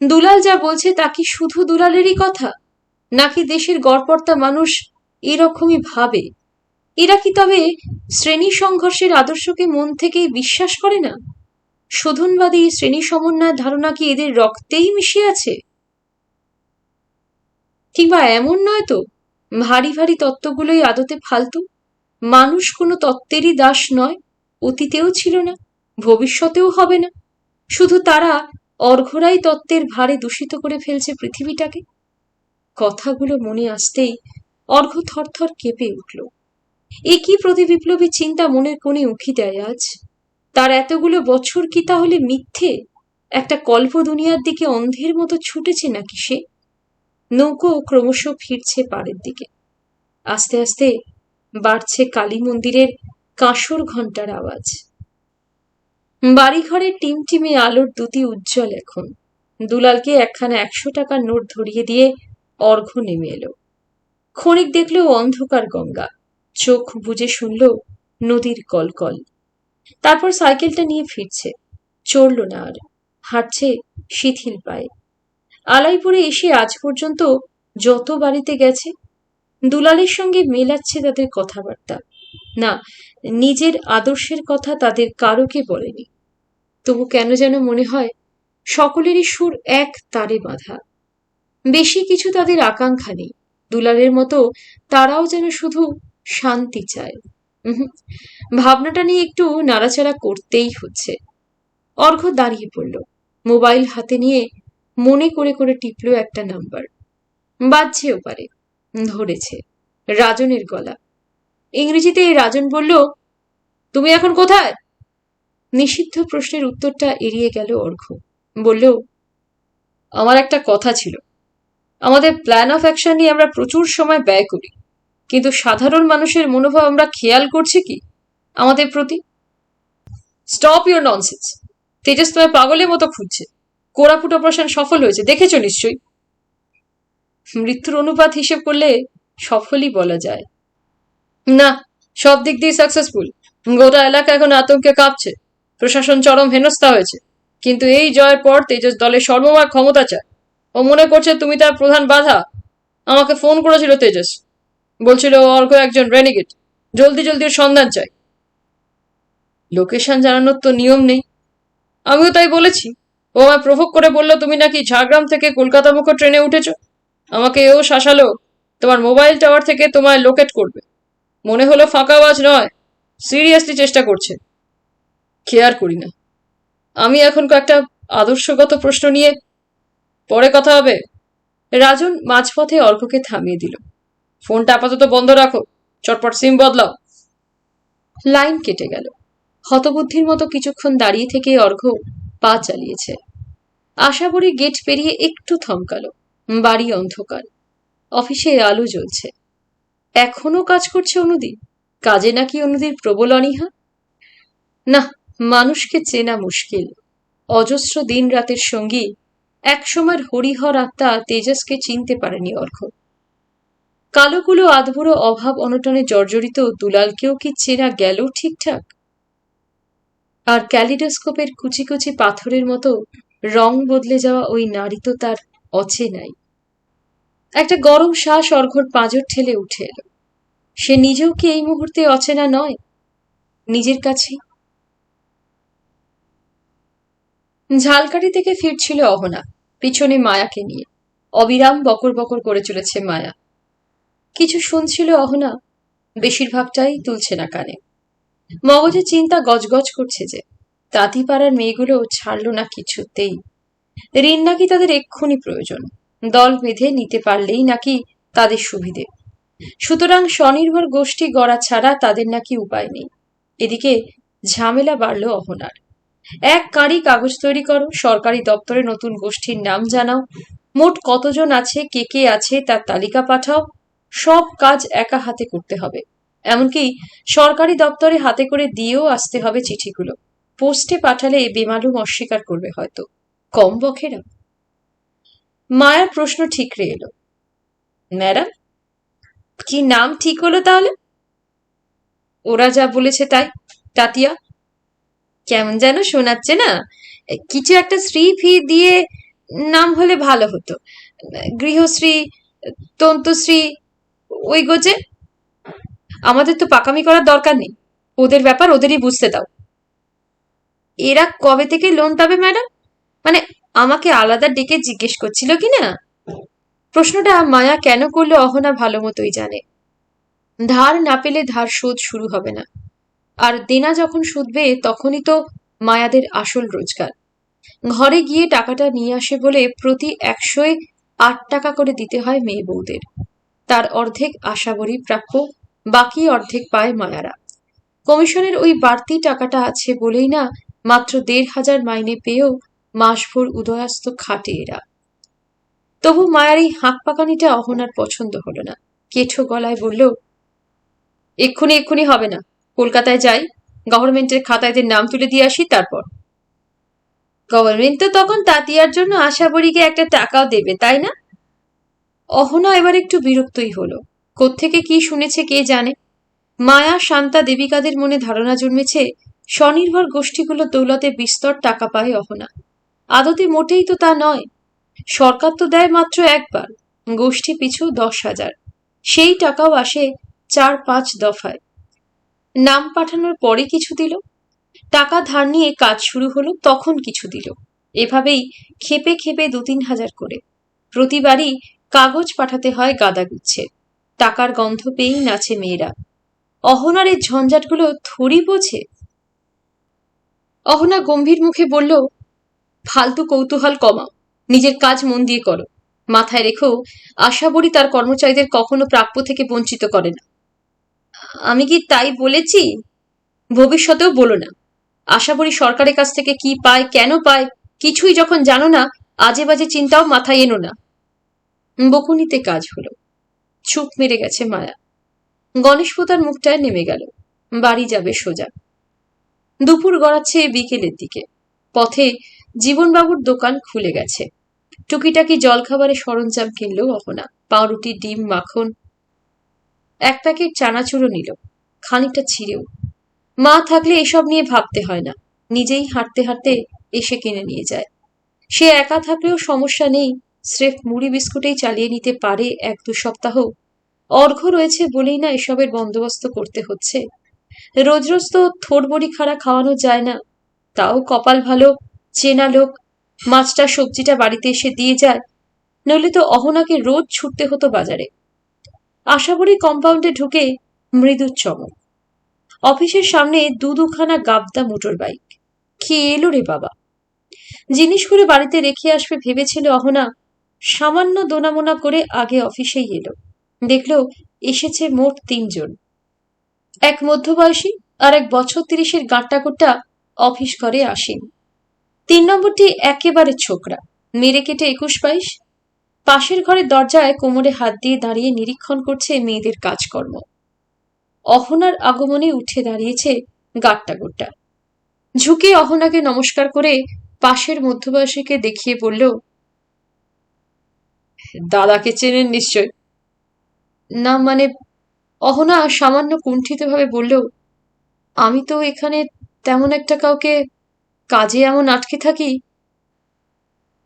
দুলাল যা বলছে তা কি শুধু দুলালেরই কথা, নাকি দেশের গড়পড়তা মানুষ এরকমই ভাবে? এরা কি তবে শ্রেণী সংঘর্ষের আদর্শকে মন থেকেই বিশ্বাস করে না? শোধনবাদী শ্রেণী সমন্বয়ের ধারণা কি এদের রক্তেই মিশে আছে? কিংবা এমন নয় তো, ভারী ভারী তত্ত্বগুলোই আদতে ফালতু? মানুষ কোনো তত্ত্বেরই দাস নয়, অতীতেও ছিল না, ভবিষ্যতেও হবে না। শুধু তারা অর্ঘ্যরাই তত্ত্বের ভারে দূষিত করে ফেলছে পৃথিবীটাকে। কথাগুলো মনে আসতেই অর্ঘ্য থরথর কেঁপে উঠল। এ কি প্রতিবিপ্লবী চিন্তা মনের কোণে উঁকি দেয় আজ? তার এতগুলো বছর কি তাহলে মিথ্যে, একটা কল্প দুনিয়ার দিকে অন্ধের মতো ছুটেছে নাকি সে? নৌকো ক্রমশ ফিরছে পাড়ের দিকে। আস্তে আস্তে বাড়ছে কালী মন্দিরের কাঁসর ঘণ্টার আওয়াজ। বাড়িঘরের টিমটিমে আলোর দুটি উজ্জ্বল এখন। দুলালকে একখানা 100 টাকার নোট ধরিয়ে দিয়ে অর্ঘ্য নেমে এলো। ক্ষণিক দেখল অন্ধকার গঙ্গা, চোখ বুজে শুনল নদীর কলকল। তারপর সাইকেলটা নিয়ে ফিরছে, চড়ল না আর, হাঁটছে শিথিল পায়ে। আলাইপুরে এসে আজ পর্যন্ত যত বাড়িতে গেছে, দুলালের সঙ্গে মেলাচ্ছে তাদের কথাবার্তা। না, নিজের আদর্শের কথা তাদের কারোকে বলেনি। তবু কেন যেন মনে হয় সকলেরই সুর এক তারে বাঁধা। বেশি কিছু তাদের আকাঙ্ক্ষা নেই। দুলালের মতো তারাও যেন শুধু শান্তি চায়। ভাবনাটা নিয়ে একটু নাড়াচাড়া করতেই হচ্ছে। অর্ঘ্য দাঁড়িয়ে পড়ল, মোবাইল হাতে নিয়ে মনে করে করে টিপল একটা নাম্বার। বাজছেও পারে। ধরেছে, রাজনের গলা। ইংরেজিতে রাজন বলল, তুমি এখন কোথায়? নিষিদ্ধ প্রশ্নের উত্তরটা এড়িয়ে গেল অর্ঘ্য। বলল, আমার একটা কথা ছিল। আমাদের প্ল্যান অফ অ্যাকশন নিয়ে আমরা প্রচুর সময় ব্যয় করি, কিন্তু সাধারণ মানুষের মনোভাব আমরা খেয়াল করছি কি আমাদের প্রতি? Stop your nonsense. তেজস তোমায় পাগলের মতো খুঁজছে। কোরাপুট অপারেশন সফল হয়েছে, দেখেছো নিশ্চয়ই। মৃত্যুর অনুপাত হিসেব করলে সফলই বলা যায়। না, সব দিক দিয়ে সাকসেসফুল। গোটা এলাকা এখন আতঙ্কে কাঁপছে, প্রশাসন চরম হেনস্থা হয়েছে। কিন্তু এই জয়ের পর তেজস দলের সর্বময় ক্ষমতা চায়। ও মনে করছে তুমি তার প্রধান বাধা। আমাকে ফোন করেছিল তেজস, বলছিল অর্ঘ্য একজন রেনিগেট, জলদি জলদি ওর সন্ধান চাই। লোকেশন জানানোর তো নিয়ম নেই। আমিও তাই বলেছি। ও আমায় প্রভোগ করে বলল তুমি নাকি ঝাড়গ্রাম থেকে কলকাতা মুখো ট্রেনে উঠেছ। আমাকে এও শাসালো তোমার মোবাইল টাওয়ার থেকে তোমায় লোকেট করবে। মনে হলো ফাঁকাবাজ নয়, সিরিয়াসলি চেষ্টা করছে। কেয়ার করি না। আমি এখন কয়েকটা আদর্শগত প্রশ্ন নিয়ে পরে কথা হবে। রাজন মাঝপথে অর্ঘ্যকে থামিয়ে দিল। ফোনটা আপাতত বন্ধ রাখো, চটপট সিম বদলাও। লাইন কেটে গেল। হতবুদ্ধির মতো কিছুক্ষণ দাঁড়িয়ে থেকে অর্ঘ্য পা চালিয়েছে। আশাবরী গেট পেরিয়ে একটু থমকালো। বাড়ি অন্ধকার, অফিসে আলো জ্বলছে। এখনো কাজ করছে অনুদি? কাজে নাকি অনুদির প্রবল অনীহা? না, মানুষকে চেনা মুশকিল। অজস্র দিন রাতের সঙ্গী একসময়ের হরিহর আত্মা তেজসকে চিনতে পারেনি অর্ঘ্য। কালো আধবুড়ো অভাব অনটনে জর্জরিত দুলালকেও কি চেনা গেল ঠিকঠাক? আর ক্যালিডোস্কোপের কুচি কুচি পাথরের মতো রং বদলে যাওয়া ওই নারী তো তার অচেনাই। একটা গরম শ্বাস অর্ঘ্যর পাঁজর ঠেলে উঠে এলো। সে নিজেও কি এই মুহূর্তে অচেনা নয় নিজের কাছেই? ঝালকাঠি থেকে ফিরছিল অহনা, পিছনে মায়াকে নিয়ে। অবিরাম বকর বকর করে চলেছে মায়া। কিছু শুনছিল অহনা, বেশিরভাগটাই তুলছে না কানে। মগজে চিন্তা গজগজ করছে যে তাঁতিপাড়ার মেয়েগুলো ছাড়ল না কিছুতেই। ঋণ নাকি তাদের এক্ষুনি প্রয়োজন, দল বেঁধে নিতে পারলেই নাকি তাদের সুবিধে। সুতরাং স্বনির্ভর গোষ্ঠী গড়া ছাড়া তাদের নাকি উপায় নেই। এদিকে ঝামেলা বাড়ল অহনার। এক কাঁড়ি কাগজ তৈরি করো, সরকারি দপ্তরে নতুন গোষ্ঠীর নাম জানাও, মোট কতজন আছে, কে কে আছে তার তালিকা পাঠাও। সব কাজ একা হাতে করতে হবে। এমনকি সরকারি দপ্তরে হাতে করে দিয়েও আসতে হবে চিঠিগুলো। পোস্টে পাঠালে বেমালুম অস্বীকার করবে হয়তো। কম বখেরা? মায়ার প্রশ্ন ঠিকরে এলো। ম্যাডাম, কি নাম ঠিক হলো তাহলে? ওরা যা বলেছে তাই, তাতিয়া। কেমন যেন শোনাচ্ছে না? কিছু একটা শ্রী ফি দিয়ে নাম হলে ভালো হতো। গৃহশ্রী, তন্তুশ্রী, ওই গোজে। আমাদের তো পাকামি করার দরকার নেই, ওদের ব্যাপার ওদেরই বুঝতে দাও। এরা কবে থেকে লোন পাবে ম্যাডাম? মানে আমাকে আলাদা ডেকে জিজ্ঞেস করছিল কিনা? প্রশ্নটা মায়া কেন করলো অহনা ভালো মতোই জানে। ধার না পেলে ধার শোধ শুরু হবে না, আর দেনা যখন শুধবে তখনই তো মায়াদের আসল রোজগার। ঘরে গিয়ে টাকাটা নিয়ে আসে বলে প্রতি 108 টাকা করে দিতে হয় মেয়ে বউদের। তার অর্ধেক আশাবরী প্রাপ্য, বাকি অর্ধেক পায় মায়ারা। কমিশনের ওই বাড়তি টাকাটা আছে বলেই না মাত্র 1,500 মাইনে পেয়েও মাসভর উদয়াস্ত খাটে এরা। তবু মায়ার এই হাঁক পাকানিটা অহনার পছন্দ হলো না। কেঠো গলায় বলল, এক্ষুনি এক্ষুনি হবে না, কলকাতায় যাই, গভর্নমেন্টের খাতায় এদের নাম তুলে দিয়ে আসি, তারপর। গভর্নমেন্ট তো তখন তাতিয়ার জন্য আশাবরীকে একটা টাকাও দেবে, তাই না? অহনা এবার একটু বিরক্তই হলো। কোত্থেকে কি শুনেছে কে জানে। মায়া, শান্তা, দেবিকাদের মনে ধারণা জন্মেছে স্বনির্ভর গোষ্ঠীগুলো দৌলতে বিস্তর টাকা পায় অহনা। আদতে মোটেই তো তা নয়। সরকার তো দেয় মাত্র একবার, গোষ্ঠী পিছু 10,000। সেই টাকাও আসে 4-5 দফায়। নাম পাঠানোর পরে কিছু দিল, টাকা ধার নিয়ে কাজ শুরু হলো তখন কিছু দিল। এভাবেই খেপে খেপে 2-3 হাজার করে প্রতিবারই কাগজ পাঠাতে হয় গাদাগুচ্ছে। টাকার গন্ধ পেয়েই নাচে মেয়েরা। অহনার এই ঝঞ্ঝাটগুলো থরি বোঝে। অহনা গম্ভীর মুখে বলল, ফালতু কৌতূহল কমাও, নিজের কাজ মন দিয়ে করো। মাথায় রেখো, আশাবরী তার কর্মচারীদের কখনো প্রাপ্য থেকে বঞ্চিত করে না। আমি কি তাই বলেছি? ভবিষ্যতেও বলো না। আশাবরী সরকারের কাছ থেকে কি পায়, কেন পায়, কিছুই যখন জানো না, আজে বাজে চিন্তাও মাথায় এনো না। বকুনিতে কাজ হলো। চুপ মেরে গেছে মায়া। গণেশপোতার মুখটায় নেমে গেল। বাড়ি যাবে সোজা। দুপুর গড়াচ্ছে বিকেলের দিকে। পথে জীবনবাবুর দোকান খুলে গেছে। টুকিটাকি জলখাবারের সরঞ্জাম কিনলো অহনা। পাউরুটি, ডিম, মাখন, 1 প্যাকেট চানাচুরও নিল, খানিকটা ছিঁড়েও। মা থাকলে এসব নিয়ে ভাবতে হয় না, নিজেই হাঁটতে হাঁটতে এসে কিনে নিয়ে যায়। সে একা থাকলেও সমস্যা নেই, স্রেফ মুড়ি বিস্কুটেই চালিয়ে নিতে পারে 1-2 সপ্তাহ। অর্ঘ্য রয়েছে বলেই না এসবের বন্দোবস্ত করতে হচ্ছে। রোজ রোজ তো থোড়বড়ি খাড়া খাওয়ানো যায় না। তাও কপাল ভালো, চেনা লোক মাছটা সবজিটা বাড়িতে এসে দিয়ে যায়, নইলে তো অহনাকে রোজ ছুটতে হতো বাজারে। আশাবরী কম্পাউন্ডে ঢুকে মৃদু চমক। অফিসের সামনে 2-2খানা গাবদা মোটর বাইক। কি এলো রে বাবা! জিনিসগুলো বাড়িতে রেখে আসবে ভেবেছিল অহনা। সামান্য দোনামোনা করে আগে অফিসেই এলো। দেখলো এসেছে মোট 3 জন। এক মধ্যবয়সী আর এক বছর 30-এর গাঁট্টা অফিস করে আসেন। 3 নম্বরটি একেবারে ছোকরা, মেরে কেটে 21-22। পাশের ঘরের দরজায় কোমরে হাত দিয়ে দাঁড়িয়ে নিরীক্ষণ করছে মেয়েদের কাজকর্ম। অহনার আগমনে উঠে দাঁড়িয়েছে গাট্টা। ঝুঁকে অহনাকে নমস্কার করে পাশের মধ্যবয়সীকে দেখিয়ে বলল, দাদাকে চেনেন নিশ্চয়? না মানে, অহনা সামান্য কুণ্ঠিতভাবে বলল, আমি তো এখানে তেমন একটা কাউকে কাজে এমন আটকে থাকি।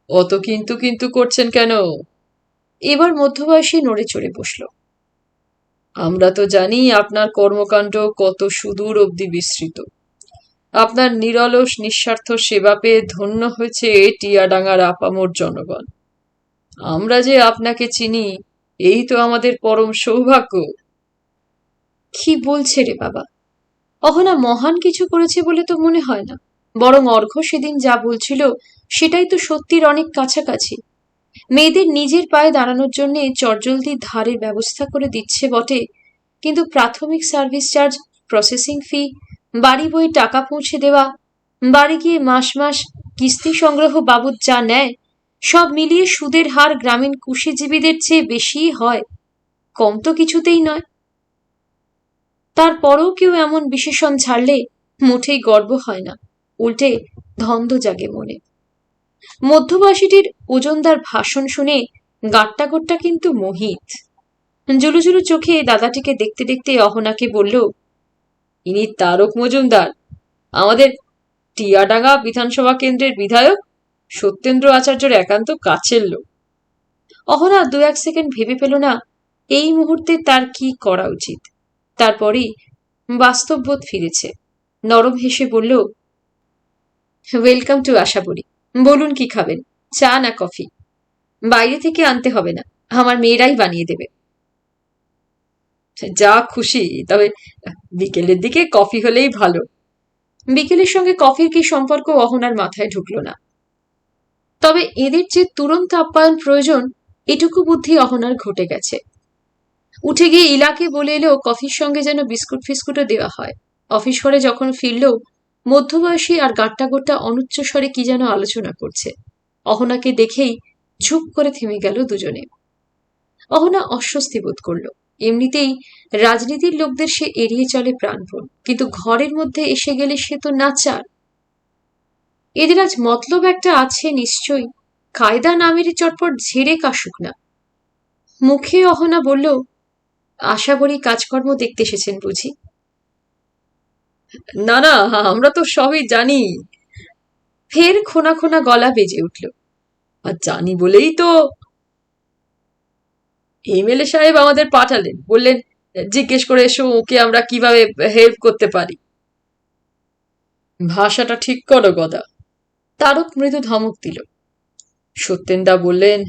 অত কিন্তু কিন্তু করছেন কেন? এবার মধ্যবয়সী নড়ে চড়ে বসল। আমরা তো জানি আপনার কর্মকাণ্ড কত সুদূর অবধি বিস্তৃত। আপনার নিরলস নিঃস্বার্থ সেবা পেয়ে ধন্য হয়েছে টিয়াডাঙ্গার আপামর জনগণ। আমরা যে আপনাকে চিনি, এই তো আমাদের পরম সৌভাগ্য। কি বলছে রে বাবা? অহনা মহান কিছু করেছে বলে তো মনে হয় না, বরং অর্ঘ্য সেদিন যা বলছিল সেটাই তো সত্যির অনেক কাছাকাছি। মেয়েদের নিজের পায়ে দাঁড়ানোর জন্য চটজলদি ধারের ব্যবস্থা করে দিচ্ছে বটে, কিন্তু প্রাথমিক সার্ভিস চার্জ, প্রসেসিং ফি, বাড়ি বই টাকা পৌঁছে দেওয়া, বাড়ি গিয়ে মাস মাস কিস্তি সংগ্রহ বাবদ যা নেয়, সব মিলিয়ে সুদের হার গ্রামীণ কুশীজীবীদের চেয়ে বেশিই হয়, কম তো কিছুতেই নয়। তারপরেও কেউ এমন বিশেষণ ছাড়লে মোটেই গর্ব হয় না, উল্টে ধন্দ জাগে মনে। মধ্যবয়সীটির ওজনদার ভাষণ শুনে গাট্টাগোট্টা কিন্তু মোহিত। জুলুজুলু চোখে দাদাটিকে দেখতে দেখতে অহনাকে বলল, ইনি তারক মজুমদার, আমাদের টিয়াডাঙ্গা বিধানসভা কেন্দ্রের বিধায়ক সত্যেন্দ্র আচার্যর একান্ত কাছের লোক। অহনা 2-1 সেকেন্ড ভেবে পেল না এই মুহূর্তে তার কি করা উচিত। তারপরই বাস্তববোধ ফিরেছে। নরম হেসে বলল, ওয়েলকাম টু আশাবরী। বলুন কি খাবেন, চা না কফি? বাইরে থেকে আনতে হবে না, আমার মেয়েরাই বানিয়ে দেবে। যা খুশি, তবে বিকেলের দিকে কফি হলেই ভালো। বিকেলের সঙ্গে কফির কি সম্পর্ক অহনার মাথায় ঢুকলো না। তবে এদের যে তুরন্ত আপ্যায়ন প্রয়োজন, এটুকু বুদ্ধি অহনার ঘটে গেছে। উঠে গিয়ে ইলাকে বলে এলো কফির সঙ্গে যেন বিস্কুট ফিস্কুটও দেওয়া হয়। অফিস করে যখন ফিরল, মধ্যবয়সী আর গাট্টাগোট্টা অনুচ্চ স্বরে কি যেন আলোচনা করছে। অহনাকে দেখেই ঝুপ করে থেমে গেল দুজনে। অহনা অস্বস্তি বোধ করল। এমনিতেই রাজনীতির লোকদের সে এড়িয়ে চলে প্রাণপণ, কিন্তু ঘরের মধ্যে এসে গেলে সে তো নাচার। এদের আজ মতলব একটা আছে নিশ্চয়ই, কায়দা নামেরই চটপট ঝেড়ে কাশুক না। মুখে অহনা বলল, আশা করি কাজকর্ম দেখতে এসেছেন বুঝি? না না, আমরা তো সবই জানি। ফের খোনা খোনা গলা বেজে উঠল। আর জানি বলেই তো এমএলএ সাহেব আমাদের পাঠালেন, বললেন জিজ্ঞেস করে এসো ওকে আমরা কিভাবে হেল্প করতে পারি। ভাষাটা ঠিক করো গদা। তারক মৃদু ধমক দিল। সত্যেনদা বললেন,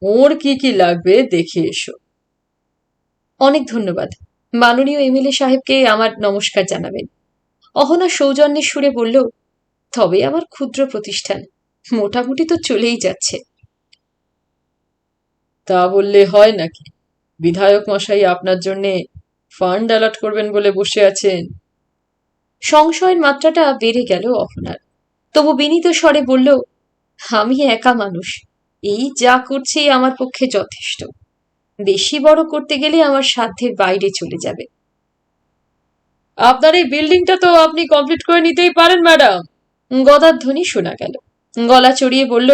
ওর কি কি লাগবে দেখে এসো। অনেক ধন্যবাদ, মাননীয় এমএলএ সাহেবকে আমার নমস্কার জানাবেন। অহনা সৌজন্যের সুরে বলল, তবে আমার ক্ষুদ্র প্রতিষ্ঠান মোটামুটি তো চলেই যাচ্ছে। তা বললে হয় নাকি? বিধায়ক মশাই আপনার জন্যে ফান্ড অ্যালট করবেন বলে বসে আছেন। সংশয়ের মাত্রাটা বেড়ে গেল অহনার। তবু বিনীত স্বরে বলল, আমি একা মানুষ, এই যা করছি আমার পক্ষে যথেষ্ট। বেশি বড় করতে গেলে আমার সাধ্যের বাইরে চলে যাবে। আপনার এই বিল্ডিংটা তো আপনি কমপ্লিট করে নিতেই পারেন ম্যাডাম। গদার ধ্বনি শোনা গেল। গলা চড়িয়ে বলল,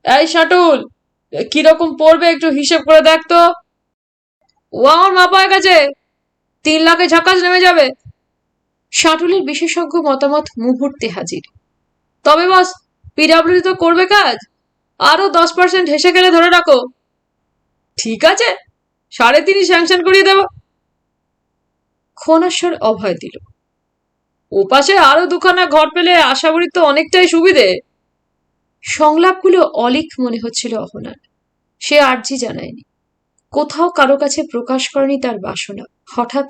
এই শাটুল, কিরকম পড়বে একটু হিসেব করে দেখ তো। ও আমার মাপা হয়ে গেছে, 3 লাখে ঝাকাস নেমে যাবে। শাটুলের বিশেষজ্ঞ মতামত মুহূর্তে হাজির। তবে বস, পিডাব্লিউডি তো করবে কাজ, আরো 10% হেসে গেলে ধরে রাখো। ঠিক আছে, 3.5 স্যাংশন করিয়ে দেব। ক্ষণাস্বর অভয় দিল। ওপাশে আরো 2খানা ঘর পেলে আশাবরীর তো অনেকটাই সুবিধে। সংলাপগুলো অলিক মনে হচ্ছিল অহনার। সে আর্জি জানায়নি, কোথাও কারো কাছে প্রকাশ করেনি তার বাসনা। হঠাৎ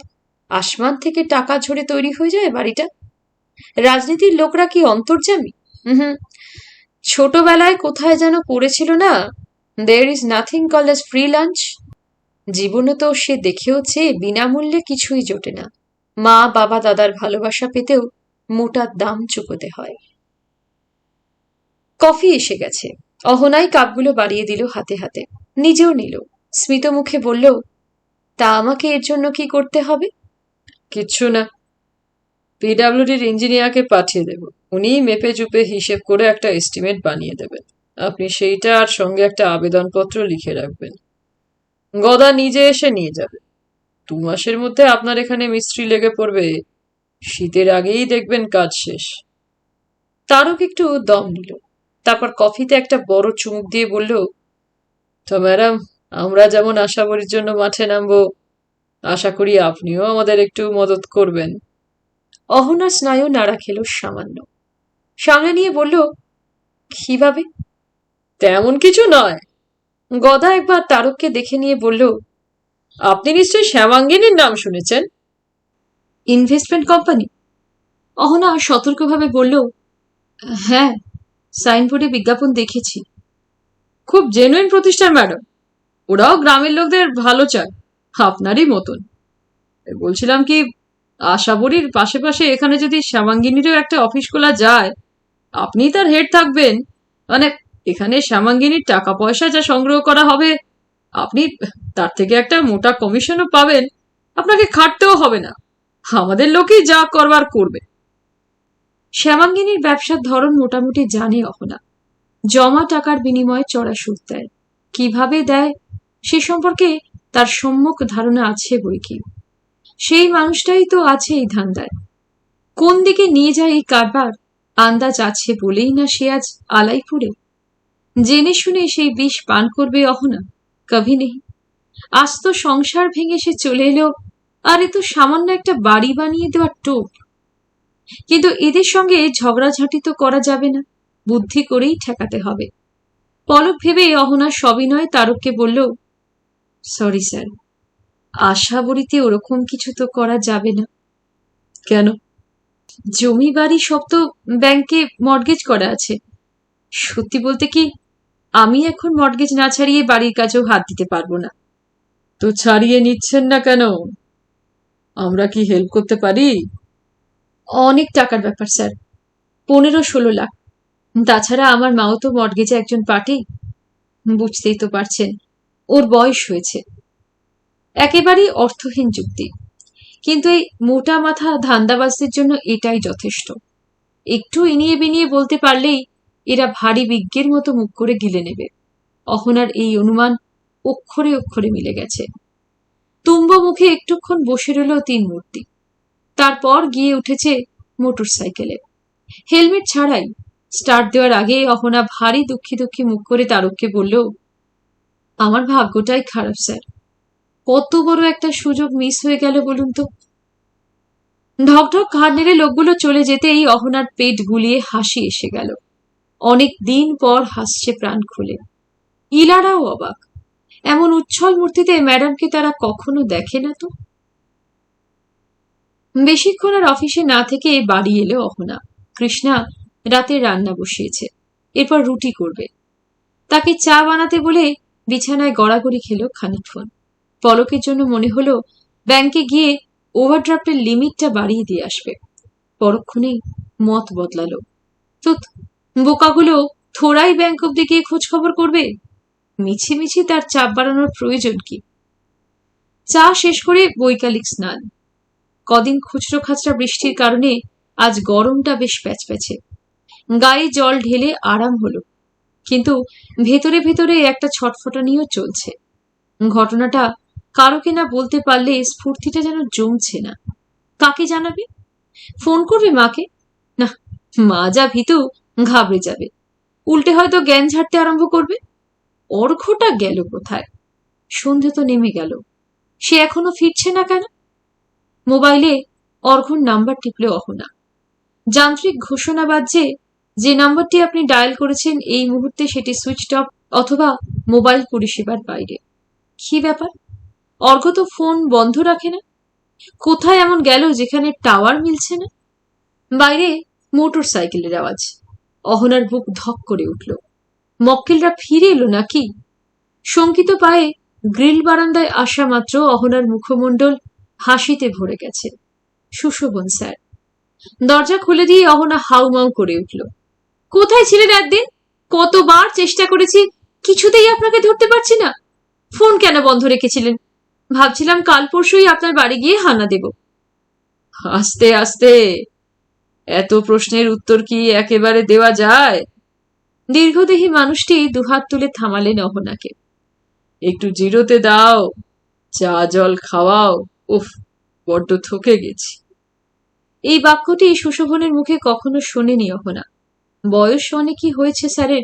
আসমান থেকে টাকা ঝরে তৈরি হয়ে যায় বাড়িটা? রাজনীতির লোকরা কি অন্তর্যামী? হুম, ছোটবেলায় কোথায় যেন পড়েছিল না, there is nothing call as free lunch. জীবনে তো সে দেখেওছে বিনামূল্যে কিছুই জোটে না। মা বাবা দাদার ভালোবাসা পেতেও মোটা দাম চুকোতে হয়। কফি এসে গেছে। অহনাই কাপগুলো বাড়িয়ে দিল হাতে হাতে, নিজেও নিল। স্মিত মুখে বলল, তা আমাকে এর জন্য কি করতে হবে? কিচ্ছু না, পিডাব্লিউডির ইঞ্জিনিয়ারকে পাঠিয়ে দেব। উনি মেপে চুপে হিসেব করে একটা এস্টিমেট বানিয়ে দেবেন। আপনি সেইটা আর সঙ্গে একটা আবেদনপত্র লিখে রাখবেন। গদা নিজে এসে নিয়ে যাবে। 2 মাসের মধ্যে আপনার এখানে মিস্ত্রি লেগে পড়বে, শীতের আগেই দেখবেন কাজ শেষ। তারক একটু দম নিল, তারপর কফিতে একটা বড় চুমুক দিয়ে বলল, তো ম্যাডাম, আমরা যেমন আশাবরীর জন্য মাঠে নামবো, আশা করি আপনিও আমাদের একটু মদত করবেন। অহনার স্নায়ু নাড়া খেল সামান্য। সামনে নিয়ে বলল, কিভাবে? তেমন কিছু নয়। গদা একবার তারককে দেখে নিয়ে বলল, আপনি নিশ্চয়ই শ্যামাঙ্গিনীর নাম শুনেছেন? Investment company? অহনা সতর্কভাবে বলল, হ্যাঁ, সাইনবোর্ডে বিজ্ঞাপন দেখেছি। খুব জেনুইন প্রতিষ্ঠান ম্যাডাম, ওরাও গ্রামের লোকদের ভালো চায়, আপনারই মতন। বলছিলাম কি, আশাবরীর পাশে পাশে এখানে যদি শ্যামাঙ্গিনীরও একটা অফিস খোলা যায়, আপনি তার হেড থাকবেন, মানে এখানে শ্যামাঙ্গিনীর টাকা পয়সা যা সংগ্রহ করা হবে, আপনি তার থেকে একটা মোটা কমিশনও পাবেন। আপনাকে খাটতেও হবে না, আমাদের লোকই যা করবার করবে। শ্যামাঙ্গিনীর ব্যবসার ধরন মোটামুটি জানে অহনা। জমা টাকার বিনিময়ে চড়া সুদ দেয়। কিভাবে দেয় সে সম্পর্কে তার সম্যক ধারণা আছে বইকি। সেই মানুষটাই তো আছে এই ধান্দায়। কোন দিকে নিয়ে যায় এই কারবার আন্দাজ আছে বলেই না সে আজ আলাইপুরে। জেনে শুনে সেই বিষ পান করবে অহনা? কভি নেই। আজ তো সংসার ভেঙে সে চলে এলো, আর এ তো সামান্য একটা বাড়ি বানিয়ে দেওয়ার টোপ। কিন্তু এদের সঙ্গে ঝগড়াঝাঁটি তো করা যাবে না, বুদ্ধি করেই ঠেকাতে হবে। পলক ভেবে অহনা সবিনয়ে তারককে বলল, সরি স্যার, আশাবরীতে ওরকম কিছু তো করা যাবে না। কেন? জমি বাড়ি সব তো ব্যাংকে মর্টগেজ করা আছে। সত্যি বলতে কি, আমি এখন মর্টগেজ না ছাড়িয়ে বাড়ির কাছেও হাত দিতে পারবো না। তো ছাড়িয়ে নিচ্ছেন না কেন? আমরা কি হেল্প করতে পারি? অনেক টাকার ব্যাপার স্যার, 15-16 লাখ। তাছাড়া আমার মাও তো মর্টগেজে একজন পার্টি। বুঝতেই তো পারছেন, ওর বয়স হয়েছে। একেবারেই অর্থহীন যুক্তি, কিন্তু এই মোটা মাথা ধান্দাবাজদের জন্য এটাই যথেষ্ট। একটু ইনিয়ে বিনিয়ে বলতে পারলেই এরা ভারী বিজ্ঞের মতো মুখ করে গিলে নেবে। অহনার এই অনুমান অক্ষরে অক্ষরে মিলে গেছে। তুম্ব মুখে একটুক্ষণ বসে রইল 3 মূর্তি, তারপর গিয়ে উঠেছে মোটর সাইকেলে। হেলমেট ছাড়াই। স্টার্ট দেওয়ার আগে অহনা ভারী দুঃখী দুঃখী মুখ করে তারককে বলল, আমার ভাগ্যটাই খারাপ স্যার, কত বড় একটা সুযোগ মিস হয়ে গেল বলুন তো। ঢকঢক ঘাড় নেড়ে লোকগুলো চলে যেতেই অহনার পেট গুলিয়ে হাসি এসে গেল। অনেক দিন পর হাসছে প্রাণ খুলে। ইলারাও অবাক, এমন উচ্ছল মূর্তিতে ম্যাডামকে তারা কখনো দেখে না তো। বেশিক্ষণ আর অফিসে না থেকে বাড়ি এলো অহনা। কৃষ্ণা রাতের রান্না বসিয়েছে, এরপর রুটি করবে। তাকে চা বানাতে বলে বিছানায় গড়াগড়ি খেল খানিকক্ষণ। পলকের জন্য মনে হলো ব্যাংকে গিয়ে ওভারড্রাফটের লিমিটটা বাড়িয়ে দিয়ে আসবে। পরক্ষণেই মত বদলালো। তো বোকাগুলো থোড়াই ব্যাংক অব্দি গিয়ে খোঁজ খবর করবে। মিছিমিছি তার চাপ বাড়ানোর প্রয়োজন কি? চা শেষ করে বৈকালিক স্নান। কদিন খুচরো খাচরা বৃষ্টির কারণে আজ গরমটা বেশ প্যাচপ্যাচে। গায়ে জল ঢেলে আরাম হলো, কিন্তু ভেতরে ভেতরে একটা ছটফটানিও চলছে। ঘটনাটা কারোকে না বলতে পারলে স্ফূর্তিটা যেন জমছে না। কাকে জানাবে? ফোন করবে মাকে? না, মা যা ভীতু, ঘাবড়ে যাবে। উল্টে হয়তো জ্ঞান ঝাড়তে আরম্ভ করবে। অর্ঘটা গেল কোথায়? সন্ধে তো নেমে গেল, সে এখনো ফিরছে না কেন? মোবাইলে অর্ঘর নাম্বার টিপল অহনা। যান্ত্রিক ঘোষণা বাজছে, যে নাম্বারটি আপনি ডায়াল করেছেন এই মুহূর্তে সেটি সুইচড অফ অথবা মোবাইল পরিষেবার বাইরে। কি ব্যাপার? অর্ঘ তো ফোন বন্ধ রাখে না। কোথায় এমন গেল যেখানে টাওয়ার মিলছে না? বাইরে মোটর সাইকেলের আওয়াজ। অহনার বুক ধক করে উঠল। মক্কেলরা ফিরে এলো নাকি? শঙ্কিত পায়ে গ্রিল বারান্দায় আসা মাত্র অহনার মুখমণ্ডল হাসিতে ভরে গেছে। সুশোভন স্যার। দরজা খুলে দিয়ে অহনা হাউমাউ করে উঠল। কোথায় ছিলেন এতদিন? কতবার চেষ্টা করেছি, কিছুতেই আপনাকে ধরতে পারছি না। ফোন কেন বন্ধ রেখেছিলেন? ভাবছিলাম কাল পরশুই আপনার বাড়ি গিয়ে হানা দেব। আস্তে আস্তে, এত প্রশ্নের উত্তর কি একেবারে দেওয়া যায়? দীর্ঘদেহী মানুষটি দুহাত তুলে থামালেন অহনাকে। একটু জিরোতে দাও, চা জল খাওয়াও। উফ, বড্ড থকে গেছি। এই বাক্যটি সুশোভনের মুখে কখনো শোনেনি অহনা। বয়স অনেকই হয়েছে স্যারের,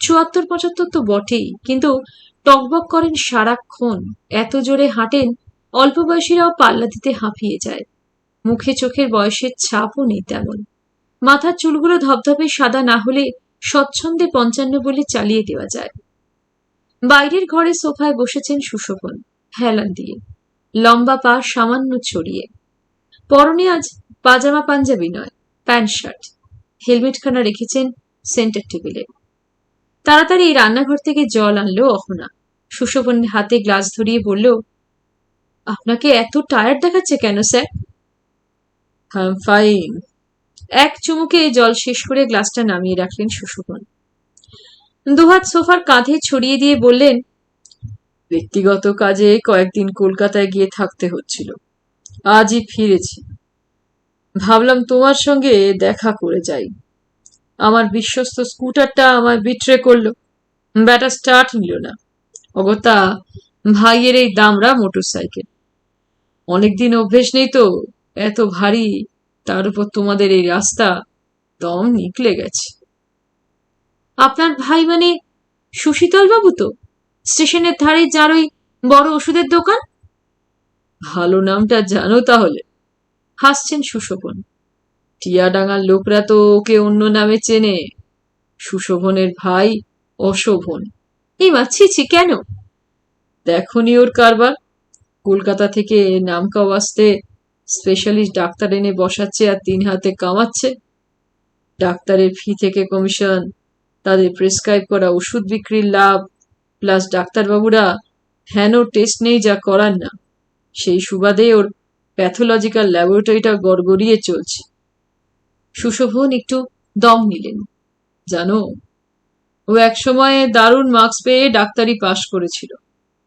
৭৪-৭৫ তো বটেই, কিন্তু টকবক করেন সারাক্ষণ, এত জোরে হাঁটেন অল্প বয়সীরাও পাল্লা দিতে হাঁপিয়ে যায়। মুখে চোখের বয়সের ছাপও নেই তেমন। মাথার চুলগুলো ধবধবে সাদা না হলে স্বচ্ছন্দে ৫৫ বলে চালিয়ে দেওয়া যায়। বাইরের ঘরে সোফায় বসেছেন সুশোভন, হেলান দিয়ে, লম্বা পা সামান্য ছড়িয়ে। পরনে আজ পাজামা পাঞ্জাবি নয়, প্যান্ট শার্ট। হেলমেটখানা রেখেছেন সেন্টার টেবিলে। তাড়াতাড়ি রান্নাঘর থেকে জল আনলো অহনা। সুশোভনের হাতে গ্লাস ধরিয়ে বলল, আপনাকে এত টায়ার্ড দেখাচ্ছে কেন স্যার? I am fine. এক চুমুকে জল শেষ করে গ্লাসটা নামিয়ে রাখলেন সুশোভন। দুহাত সোফার কাঁধে ছড়িয়ে দিয়ে বললেন, ব্যক্তিগত কাজে কয়েকদিন কলকাতায় গিয়ে থাকতে হচ্ছিল, আজই ফিরেছি। ভাবলাম তোমার সঙ্গে দেখা করে যাই। আমার বিশ্বস্ত স্কুটারটা আমায় বিট্রে করলো, ব্যাটা স্টার্ট নিল না। অগত্যা ভাইয়ের এই দামড়া মোটরসাইকেল, অনেকদিন অভ্যেস নেই তো, এত ভারী, তার উপর তোমাদের এই রাস্তা, দম নিকলে গেছে। আপনার ভাই মানে সুশীতল বাবু তো, স্টেশনের ধারে যার ওই বড় ওষুধের দোকান? ভালো নামটা জানো তাহলে? হাসছেন সুশোভন। টিয়াডাঙ্গার লোকরা তো ওকে অন্য নামে চেনে, সুশোভনের ভাই অশোভন। এই মাছি কেন? দেখনি ওর কারবার? কলকাতা থেকে নামকা ওয়াস্তে স্পেশালিস্ট ডাক্তার এনে বসাচ্ছে আর ৩ হাতে কামাচ্ছে। ডাক্তারের ফি থেকে কমিশন, তাদের প্রেসক্রাইব করা ওষুধ বিক্রির লাভ, প্লাস ডাক্তারবাবুরা হেন টেস্ট নেই যা করার না। সেই সুবাদে ওর প্যাথোলজিক্যাল ল্যাবরেটরিটা গড়গড়িয়ে চলছে। সুশোভন একটু দম নিলেন। জানো, ও একসময় দারুণ মার্কস পেয়ে ডাক্তারি পাশ করেছিল,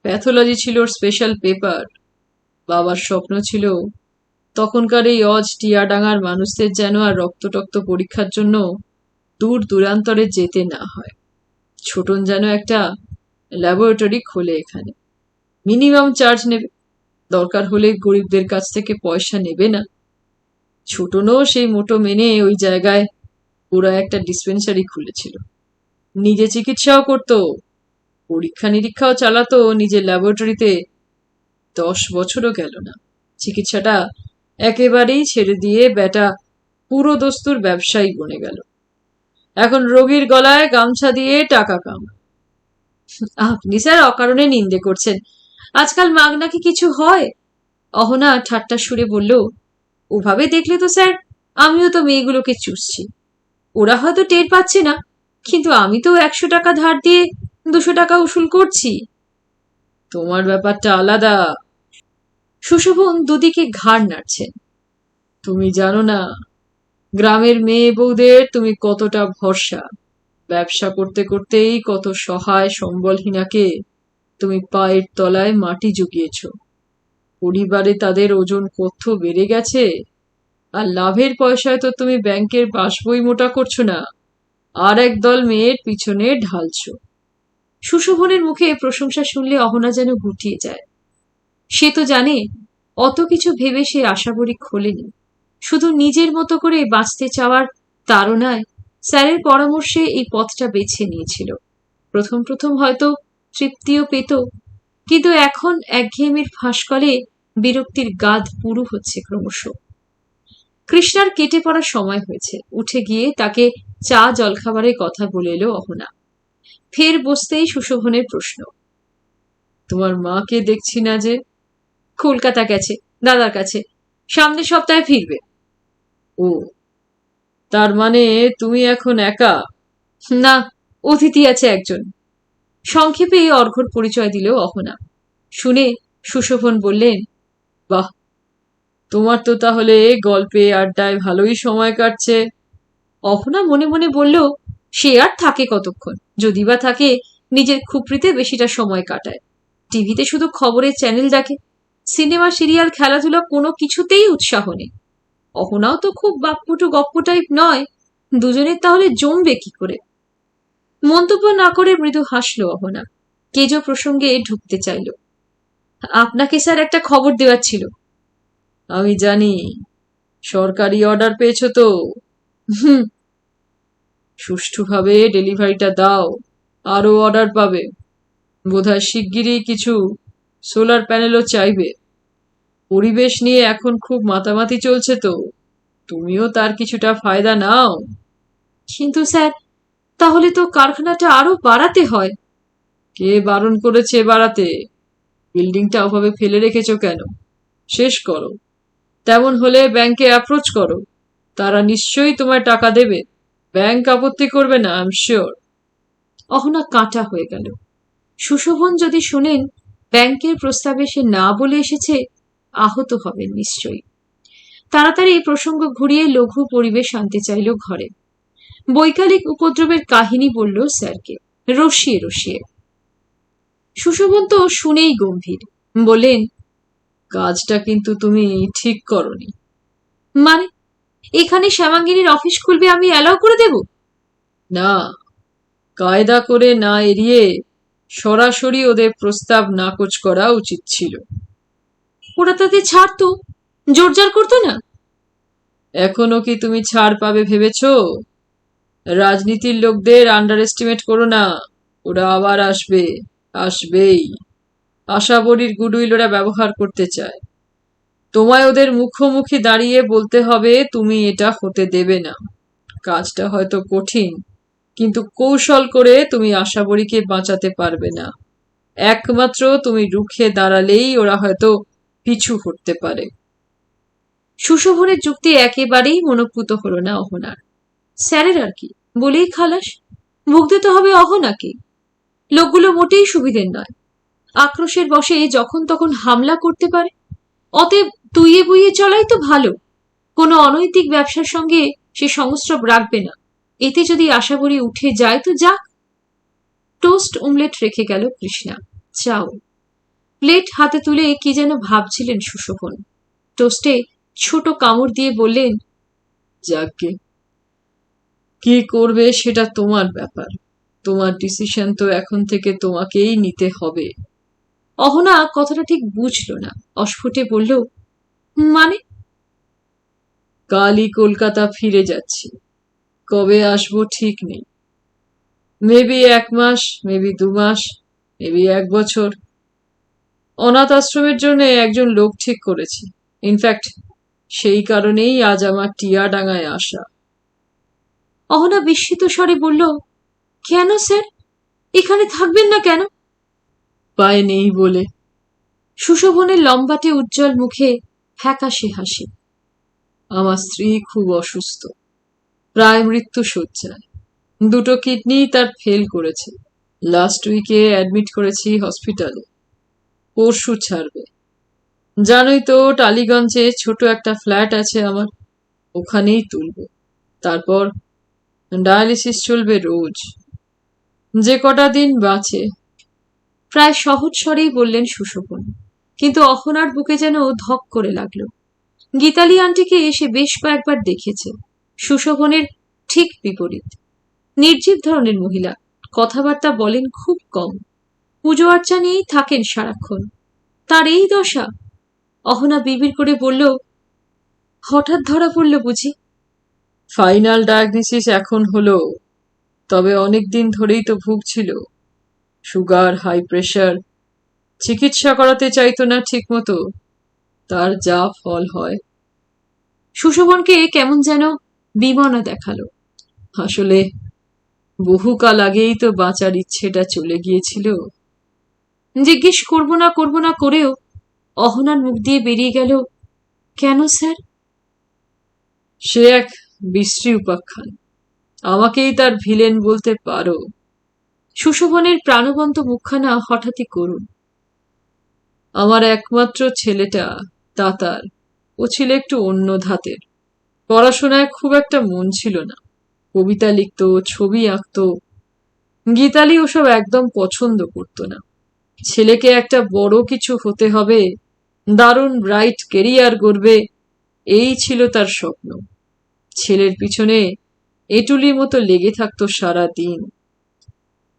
প্যাথোলজি ছিল ওর স্পেশাল পেপার। বাবার স্বপ্ন ছিল তখনকার এই অজ টিয়াডাঙ্গার মানুষদের যেন আর রক্ত টক্ত পরীক্ষার জন্য দূর দূরান্তরে যেতে না হয়। ছোটন যেন একটা ল্যাবরেটরি খোলে এখানে, মিনিমাম চার্জ নেবে, দরকার হলে গরিবদের কাছ থেকে পয়সা নেবে না। ছোটনও সেই মোটো মেনে ওই জায়গায় ওরা একটা ডিসপেন্সারি খুলেছিল, নিজে চিকিৎসাও করতো, পরীক্ষা নিরীক্ষাও চালাতো নিজের ল্যাবরেটরিতে। 10 বছরও গেল না, চিকিৎসাটা একেবারেই ছেড়ে দিয়ে বেটা পুরো দস্তুর ব্যবসায়ী বনে গেল। এখন রোগীর গলায় গামছা দিয়ে টাকা কামায়। আপনি স্যার অকারণে নিন্দে করছেন, আজকাল মাগনা কি কিছু হয়? অহনা ঠাট্টা সুরে বলল, ওভাবে দেখলে তো স্যার আমিও তো মেয়েগুলোকে চুষছি। ওরা হয়তো টের পাচ্ছে না, কিন্তু আমি তো 100 টাকা ধার দিয়ে 200 টাকা উসুল করছি। তোমার ব্যাপারটা আলাদা। সুশোভন দুদিকে ঘাড় নাড়ছেন। তুমি জানো না গ্রামের মেয়ে বউদের তুমি কতটা ভরসা। ব্যবসা করতে করতেই কত সহায় সম্বলহীনাকে তুমি পায়ের তলায় মাটি জুগিয়েছ। পরিবারে তাদের ওজন কত বেড়ে গেছে, আর লাভের পয়সায় তো তুমি ব্যাংকের পাসবই মোটা করছো না, আর একদল মেয়ের পিছনে ঢালছো। সুশোভনের মুখে প্রশংসা শুনলে অহনা যেন গুটিয়ে যায়। সে তো জানে অত কিছু ভেবে সে আশাবরী খোলেনি, শুধু নিজের মতো করে বাঁচতে চাওয়ার তাড়নায় স্যারের পরামর্শে এই পথটা বেছে নিয়েছিল। প্রথম প্রথম হয়তো তৃপ্তিও পেত, কিন্তু এখন একঘেয়েমির ফাঁসকলে বিরক্তির গাদ পুরু হচ্ছে ক্রমশ। কৃষ্ণার কেটে পড়ার সময় হয়েছে, উঠে গিয়ে তাকে চা জলখাবারের কথা বলে এলো অহনা। ফের বসতেই সুশোভনের প্রশ্ন, তোমার মাকে দেখছি না যে? কলকাতা গেছে দাদার কাছে, সামনের সপ্তাহে ফিরবে। ও, তার মানে তুমি এখন একা? না, অতিথি আছে একজন। সংক্ষেপে অর্ঘ্যর পরিচয় দিল অহনা। শুনে সুশোভন বললেন, বাহ, তোমার তো তাহলে গল্পে আড্ডায় ভালোই সময় কাটছে। অহনা মনে মনে বলল, সে আর থাকে কতক্ষণ, যদি বা থাকে নিজের খুপড়িতে বেশিটা সময় কাটায়। টিভিতে শুধু খবরের চ্যানেল দেখে, সিনেমা সিরিয়াল খেলাধুলা কোনো কিছুতেই উৎসাহ নেই। অহনাও তো খুব বাকপটু গপ্প টাইপ নয়, দুজনের তাহলে জমবে কি করে? মন্তব্য না করে মৃদু হাসল অহনা। কেজো প্রসঙ্গে ঢুকতে চাইল। আপনাকে স্যার একটা খবর দেওয়ার ছিল। আমি জানি, সরকারি অর্ডার পেয়েছো তো? হুম, সুষ্ঠুভাবে ডেলিভারিটা দাও, আরো অর্ডার পাবে। বোধহয় শিগগিরই কিছু সোলার প্যানেলও চাইবে। পরিবেশ নিয়ে এখন খুব মাতামাতি চলছে তো, তুমিও তার কিছুটা ফায়দা নাও। কিন্তু স্যার, তাহলে তো কারখানাটা আরো বাড়াতে হয়। কে বারণ করেছে বাড়াতে? বিল্ডিংটা ওভাবে ফেলে রেখেছো কেন? শেষ করো। তেমন হলে ব্যাংকে অ্যাপ্রোচ করো, তারা নিশ্চয়ই তোমায় টাকা দেবে। ব্যাংক আপত্তি করবে না, আই এম শিওর। অহনা কাঁটা হয়ে গেল। সুশোভন যদি শুনেন ব্যাংকের প্রস্তাবে সে না বলে এসেছে, আহত হবেন নিশ্চয়ই। তাড়াতাড়ি এই প্রসঙ্গ ঘুরিয়ে লঘু পরিবেশ আনতে চাইল ঘরে। বৈকালিক উপদ্রবের কাহিনী বলল স্যারকে, রসিয়ে রসিয়ে। সুশোভন তো শুনেই গম্ভীর। বললেন, কাজটা কিন্তু তুমি ঠিক করনি। মানে, এখানে শ্যামাঙ্গিনীর অফিস খুলবে আমি অ্যালাউ করে দেব? না, কায়দা করে না এড়িয়ে সরাসরি ওদের প্রস্তাব নাকচ করা উচিত ছিল। ওরা তাতে ছাড়তো, জোরজার করতো না? এখনো কি তুমি ছাড় পাবে ভেবেছো? রাজনীতির লোকদের আন্ডার এস্টিমেট করো না, ওরা আবার আসবে, আসবেই। আশাবরীর গুডউইল ওরা ব্যবহার করতে চায়। তোমায় ওদের মুখোমুখি দাঁড়িয়ে বলতে হবে তুমি এটা হতে দেবে না। কাজটা হয়তো কঠিন, কিন্তু কৌশল করে তুমি আশাবরীকে বাঁচাতে পারবে না। একমাত্র তুমি রুখে দাঁড়ালেই ওরা হয়তো পিছু হটতে পারে। সুশোভনের যুক্তি একেবারেই মনোপুত হলো না অহনার। স্যারের আর কি, বলেই খালাস। ভুগতে তো হবে অহনাকে। লোকগুলো মোটেই সুবিধের নয়। আক্রোশের বশে যখন তখন হামলা করতে পারে। অতএব তুইয়ে বুইয়ে চলাই তো ভালো। কোনো অনৈতিক ব্যবসার সঙ্গে সে সংস্রব রাখবে না। এতে যদি আশাবরী উঠে যায় তো যাক। টোস্ট অমলেট রেখে গেল কৃষ্ণা। চাও। প্লেট হাতে তুলে কি যেন ভাবছিলেন সুশোভন। টোস্টে ছোট কামড় দিয়ে বললেন, যাকে কি করবে সেটা তোমার ব্যাপার। তোমার ডিসিশন তো এখন থেকে তোমাকেই নিতে হবে। অহনা কথাটা ঠিক বুঝল না। অস্ফুটে বলল, মানে? কালই কলকাতা ফিরে যাচ্ছি। কবে আসবো ঠিক নেই। মেবি 1 মাস, মেবি 2 মাস, মেবি 1 বছর। অনাথ আশ্রমের জন্য একজন লোক ঠিক করেছি। ইনফ্যাক্ট সেই কারণেই আজ আমার টিয়াডাঙ্গায় আসা। অহনা বিস্মিত স্বরে বলল, কেন স্যার? এখানে থাকবেন না কেন? পায়ে নেই বলে। সুশোভনের লম্বাটে উজ্জ্বল মুখে ফ্যাকাশে হাসি। আমার স্ত্রী খুব অসুস্থ, প্রায় মৃত্যু শয্যায়। 2টো কিডনি তার ফেল করেছে। লাস্ট উইকে অ্যাডমিট করেছি হসপিটালে। পরশু ছাড়বে। জানোই তো টালিগঞ্জে ছোট একটা ফ্ল্যাট আছে আমার, ওখানেই তুলব। তারপর ডায়ালিসিস চলবে রোজ, যে কটা দিন বাঁচে। প্রায় সহজ স্বরেই বললেন সুশোভন। কিন্তু অহনার বুকে যেন ধক করে লাগলো। গীতালি আন্টিকে এসে বেশ কয়েকবার দেখেছে। সুশোভনের ঠিক বিপরীত। নির্জীব ধরনের মহিলা, কথাবার্তা বলেন খুব কম। পুজো আর্চা নিয়েই থাকেন সারাক্ষণ। তার এই দশা? অহনা বিবির করে বলল, হঠাৎ ধরা পড়ল বুঝি? ফাইনাল ডায়াগনোসিস এখন হলো, তবে অনেকদিন ধরেই তো ভুগছিল। Sugar, high pressure. চিকিৎসা করাতে চাইতো না ঠিক মতো, তার যা ফল হয়। সুশোভনকে কেমন যেন বিমনা দেখালো। আসলে বহুকাল আগেই তো বাঁচার ইচ্ছেটা চলে গিয়েছিল। জিজ্ঞেস করব না করেও অহনার মুখ দিয়ে বেরিয়ে গেল, কেন স্যার? সে এক বিশ্রী উপাখ্যান। আমাকেই তার ভিলেন বলতে পারো। সুশোভনের প্রাণবন্ত মুখখানা হঠাৎই করুণ। আমার একমাত্র ছেলেটা তাতার, ও ছিল একটু অন্য ধাতের। পড়াশোনায় খুব একটা মন ছিল না। কবিতা লিখতো, ছবি আঁকতো। গীতালি ওসব একদম পছন্দ করতো না। ছেলেকে একটা বড় কিছু হতে হবে, দারুণ ব্রাইট কেরিয়ার গড়বে, এই ছিল তার স্বপ্ন। ছেলের পিছনে এটুলির মতো লেগে থাকতো সারা দিন।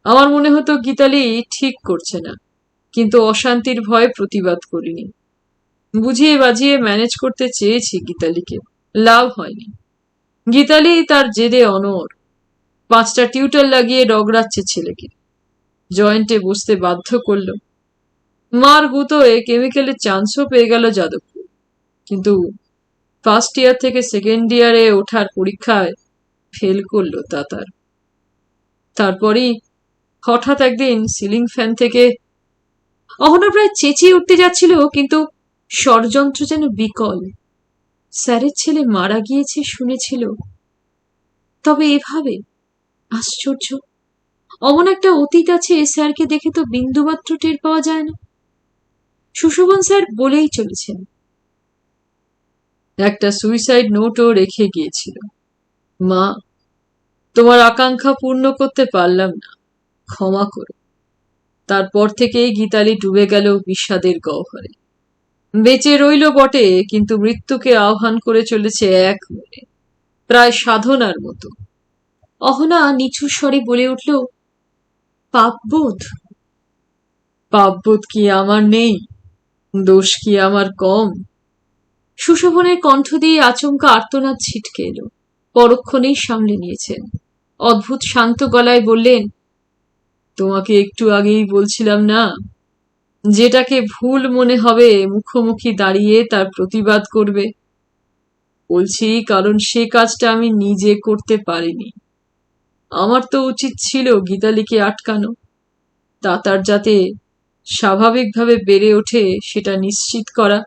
আমার মনে হতো গীতালি ঠিক করছে না, কিন্তু অশান্তির ভয়ে প্রতিবাদ করিনি। বুঝিয়ে বাজিয়ে ম্যানেজ করতে চেয়েছি গীতালিকে, লাভ হয়নি। গীতালি তার জেদে অনড়, 5টা টিউটার লাগিয়ে রগড়াচ্ছে ছেলেকে, জয়েন্টে বসতে বাধ্য করলো। মার গুঁতোয় কেমিক্যালের চান্সও পেয়ে গেল যাদবপুর, কিন্তু ফার্স্ট ইয়ার থেকে সেকেন্ড ইয়ারে ওঠার পরীক্ষায় ফেল করলো তার। তারপরই হঠাৎ একদিন সিলিং ফ্যান থেকে অহনা প্রায় চেঁচিয়ে উঠতে যাচ্ছিল, কিন্তু ষড়যন্ত্র যেন বিকল। স্যারের ছেলে মারা গিয়েছে শুনেছিল, তবে এভাবে? আশ্চর্য! অমন একটা অতীত আছে, স্যারকে দেখে তো বিন্দুমাত্র টের পাওয়া যায় না। সুশোভন স্যার বলেই চলেছেন, একটা সুইসাইড নোটও রেখে গিয়েছিল। মা, তোমার আকাঙ্ক্ষা পূর্ণ করতে পারলাম না, ক্ষমা করো। তারপর থেকেই গীতালি ডুবে গেল বিষাদের গহ্বরে। বেঁচে রইল বটে, কিন্তু মৃত্যুকে আহ্বান করে চলেছে এক মনে, প্রায় সাধনার মতো। অহনা নিচু স্বরে বলে উঠল, পাপবোধ? পাপবোধ কি আমার নেই? দোষ কি আমার কম? সুশোভনের কণ্ঠ দিয়ে আচমকা আর্তনাদ ছিটকে এলো। পরক্ষণেই সামলে নিয়েছেন। অদ্ভুত শান্ত গলায় বললেন, তোমাকে একটু আগেই বলছিলাম না, যেটাকে ভুল মনে হবে মুখোমুখি দাঁড়িয়ে তার প্রতিবাদ করবে। বলছি কারণ সে কাজটা আমি নিজে করতে পারিনি। আমার তো উচিত ছিল গীতালিকে আটকানো, তার যাতে স্বাভাবিকভাবে বেড়ে ওঠে সেটা নিশ্চিত করা।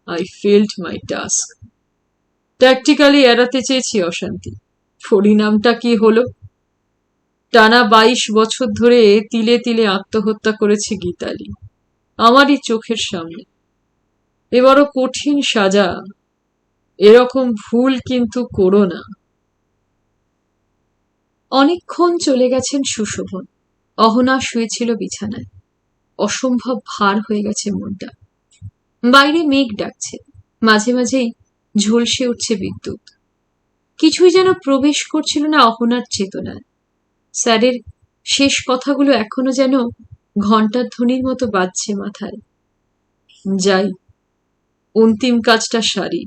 I failed my task. Tactically এড়াতে চেয়েছি অশান্তি, পরিণামটা কি হলো? টানা 22 বছর ধরে তিলে তিলে আত্মহত্যা করেছে গীতালি, আমারই চোখের সামনে। এবারও কঠিন সাজা। এরকম ভুল কিন্তু করো না। অনেকক্ষণ চলে গেছেন সুশোভন। অহনা শুয়েছিল বিছানায়। অসম্ভব ভার হয়ে গেছে মনটা। বাইরে মেঘ ডাকছে, মাঝে মাঝেই ঝলসে উঠছে বিদ্যুৎ। কিছুই যেন প্রবেশ করছিল না অহনার চেতনায়। স্যারের শেষ কথাগুলো এখনো যেন ঘণ্টার ধ্বনির মতো বাজছে মাথায়। যাই, অন্তিম কাজটা সারি,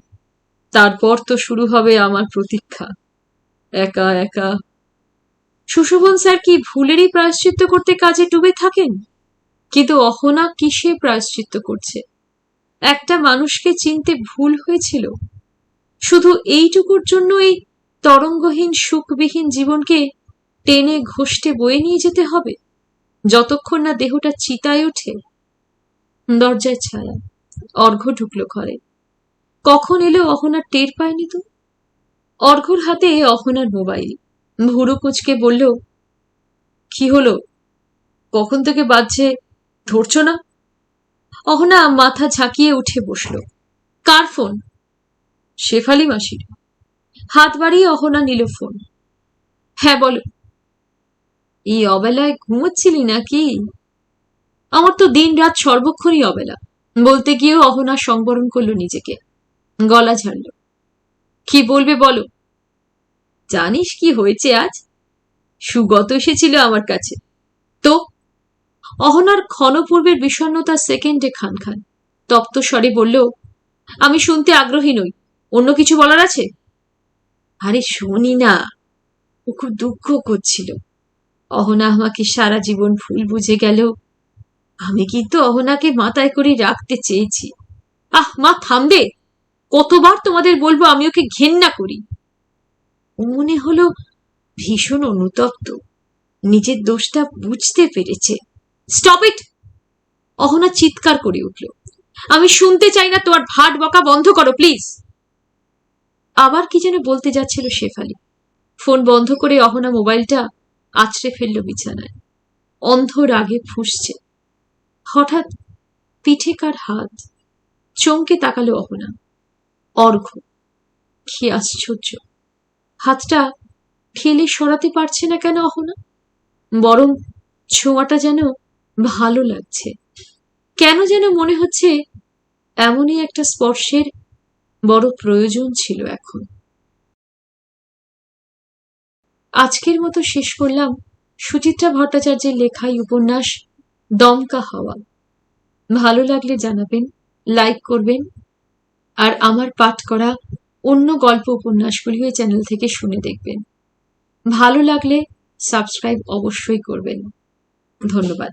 তারপর তো শুরু হবে আমার প্রতীক্ষা। একা একা। সুশোভন স্যার কি ভুলেরই প্রায়শ্চিত্ত করতে কাজে ডুবে থাকেন? কিন্তু অহনা কিসে প্রায়শ্চিত্ত করছে? একটা মানুষকে চিনতে ভুল হয়েছিল, শুধু এইটুকুর জন্য এই তরঙ্গহীন সুখবিহীন জীবনকে টেনে ঘষতে বয়ে নিয়ে যেতে হবে, যতক্ষণ না দেহটা চিতায় ওঠে। দরজায় ছায়া। অর্ঘ্য ঢুকলো ঘরে। কখন এলো অহনা টের পায়নি তো। অর্ঘ্যর হাতে অহনার মোবাইল। ভুরু কুঁচকে বলল, কি হলো? কখন থেকে বাজছে, ধরছো না? অহনা মাথা ঝাঁকিয়ে উঠে বসল। কার ফোন? শেফালি মাসির। হাত বাড়িয়ে অহনা নিল ফোন। হ্যাঁ বলো। এই অবেলায় ঘুমোচ্ছিলি নাকি? আমার তো দিন রাত সর্বক্ষণই অবেলা। বলতে গিয়েও অহনা সংবরণ করলো নিজেকে। গলা ঝাড়ল। কি বলবে বলো। জানিস কি হয়েছে আজ? সুগত এসেছিল আমার কাছে। তো? অহনার ক্ষণপূর্বের বিষণ্ণতা সেকেন্ডে খান খান। তপ্ত স্বরে বলল, আমি শুনতে আগ্রহী নই। অন্য কিছু বলার আছে? আরে শুনি না। ও খুব দুঃখ করছিল। অহনা আমাকে সারা জীবন ভুল বুঝে গেল। আমি কিন্তু অহনাকে মাথায় করে রাখতে চেয়েছি। আহ মা, থামবে? কতবার তোমাদের বলবো আমি ওকে ঘেন্না করি। ও মনে হলো ভীষণ অনুতপ্ত, নিজের দোষটা বুঝতে পেরেছে। Stop it! অহনা চিৎকার করে উঠল। আমি শুনতে চাই না তোমার ভাট বকা, বন্ধ করো প্লিজ। আবার কি যেন বলতে যাচ্ছিল শেফালি। ফোন বন্ধ করে অহনা মোবাইলটা আছড়ে ফেলল বিছানায়। অন্ধ রাগে ফুঁসছে। হঠাৎ পিঠে কার হাত। চমকে তাকালো অহনা। অর্ঘ্য। কি আশ্চর্য! হাতটা ঠেলে সরাতে পারছে না কেন অহনা? বরং ছোঁয়াটা যেন ভালো লাগছে। কেন যেন মনে হচ্ছে এমনই একটা স্পর্শের বড় প্রয়োজন ছিল এখন। আজকের মতো শেষ করলাম সুচিত্রা ভট্টাচার্যের লেখা এই উপন্যাস দমকা হাওয়া। ভালো লাগলে জানাবেন, লাইক করবেন, আর আমার পাঠ করা অন্য গল্প উপন্যাসগুলি ওই চ্যানেল থেকে শুনে দেখবেন। ভালো লাগলে সাবস্ক্রাইব অবশ্যই করবেন। ধন্যবাদ।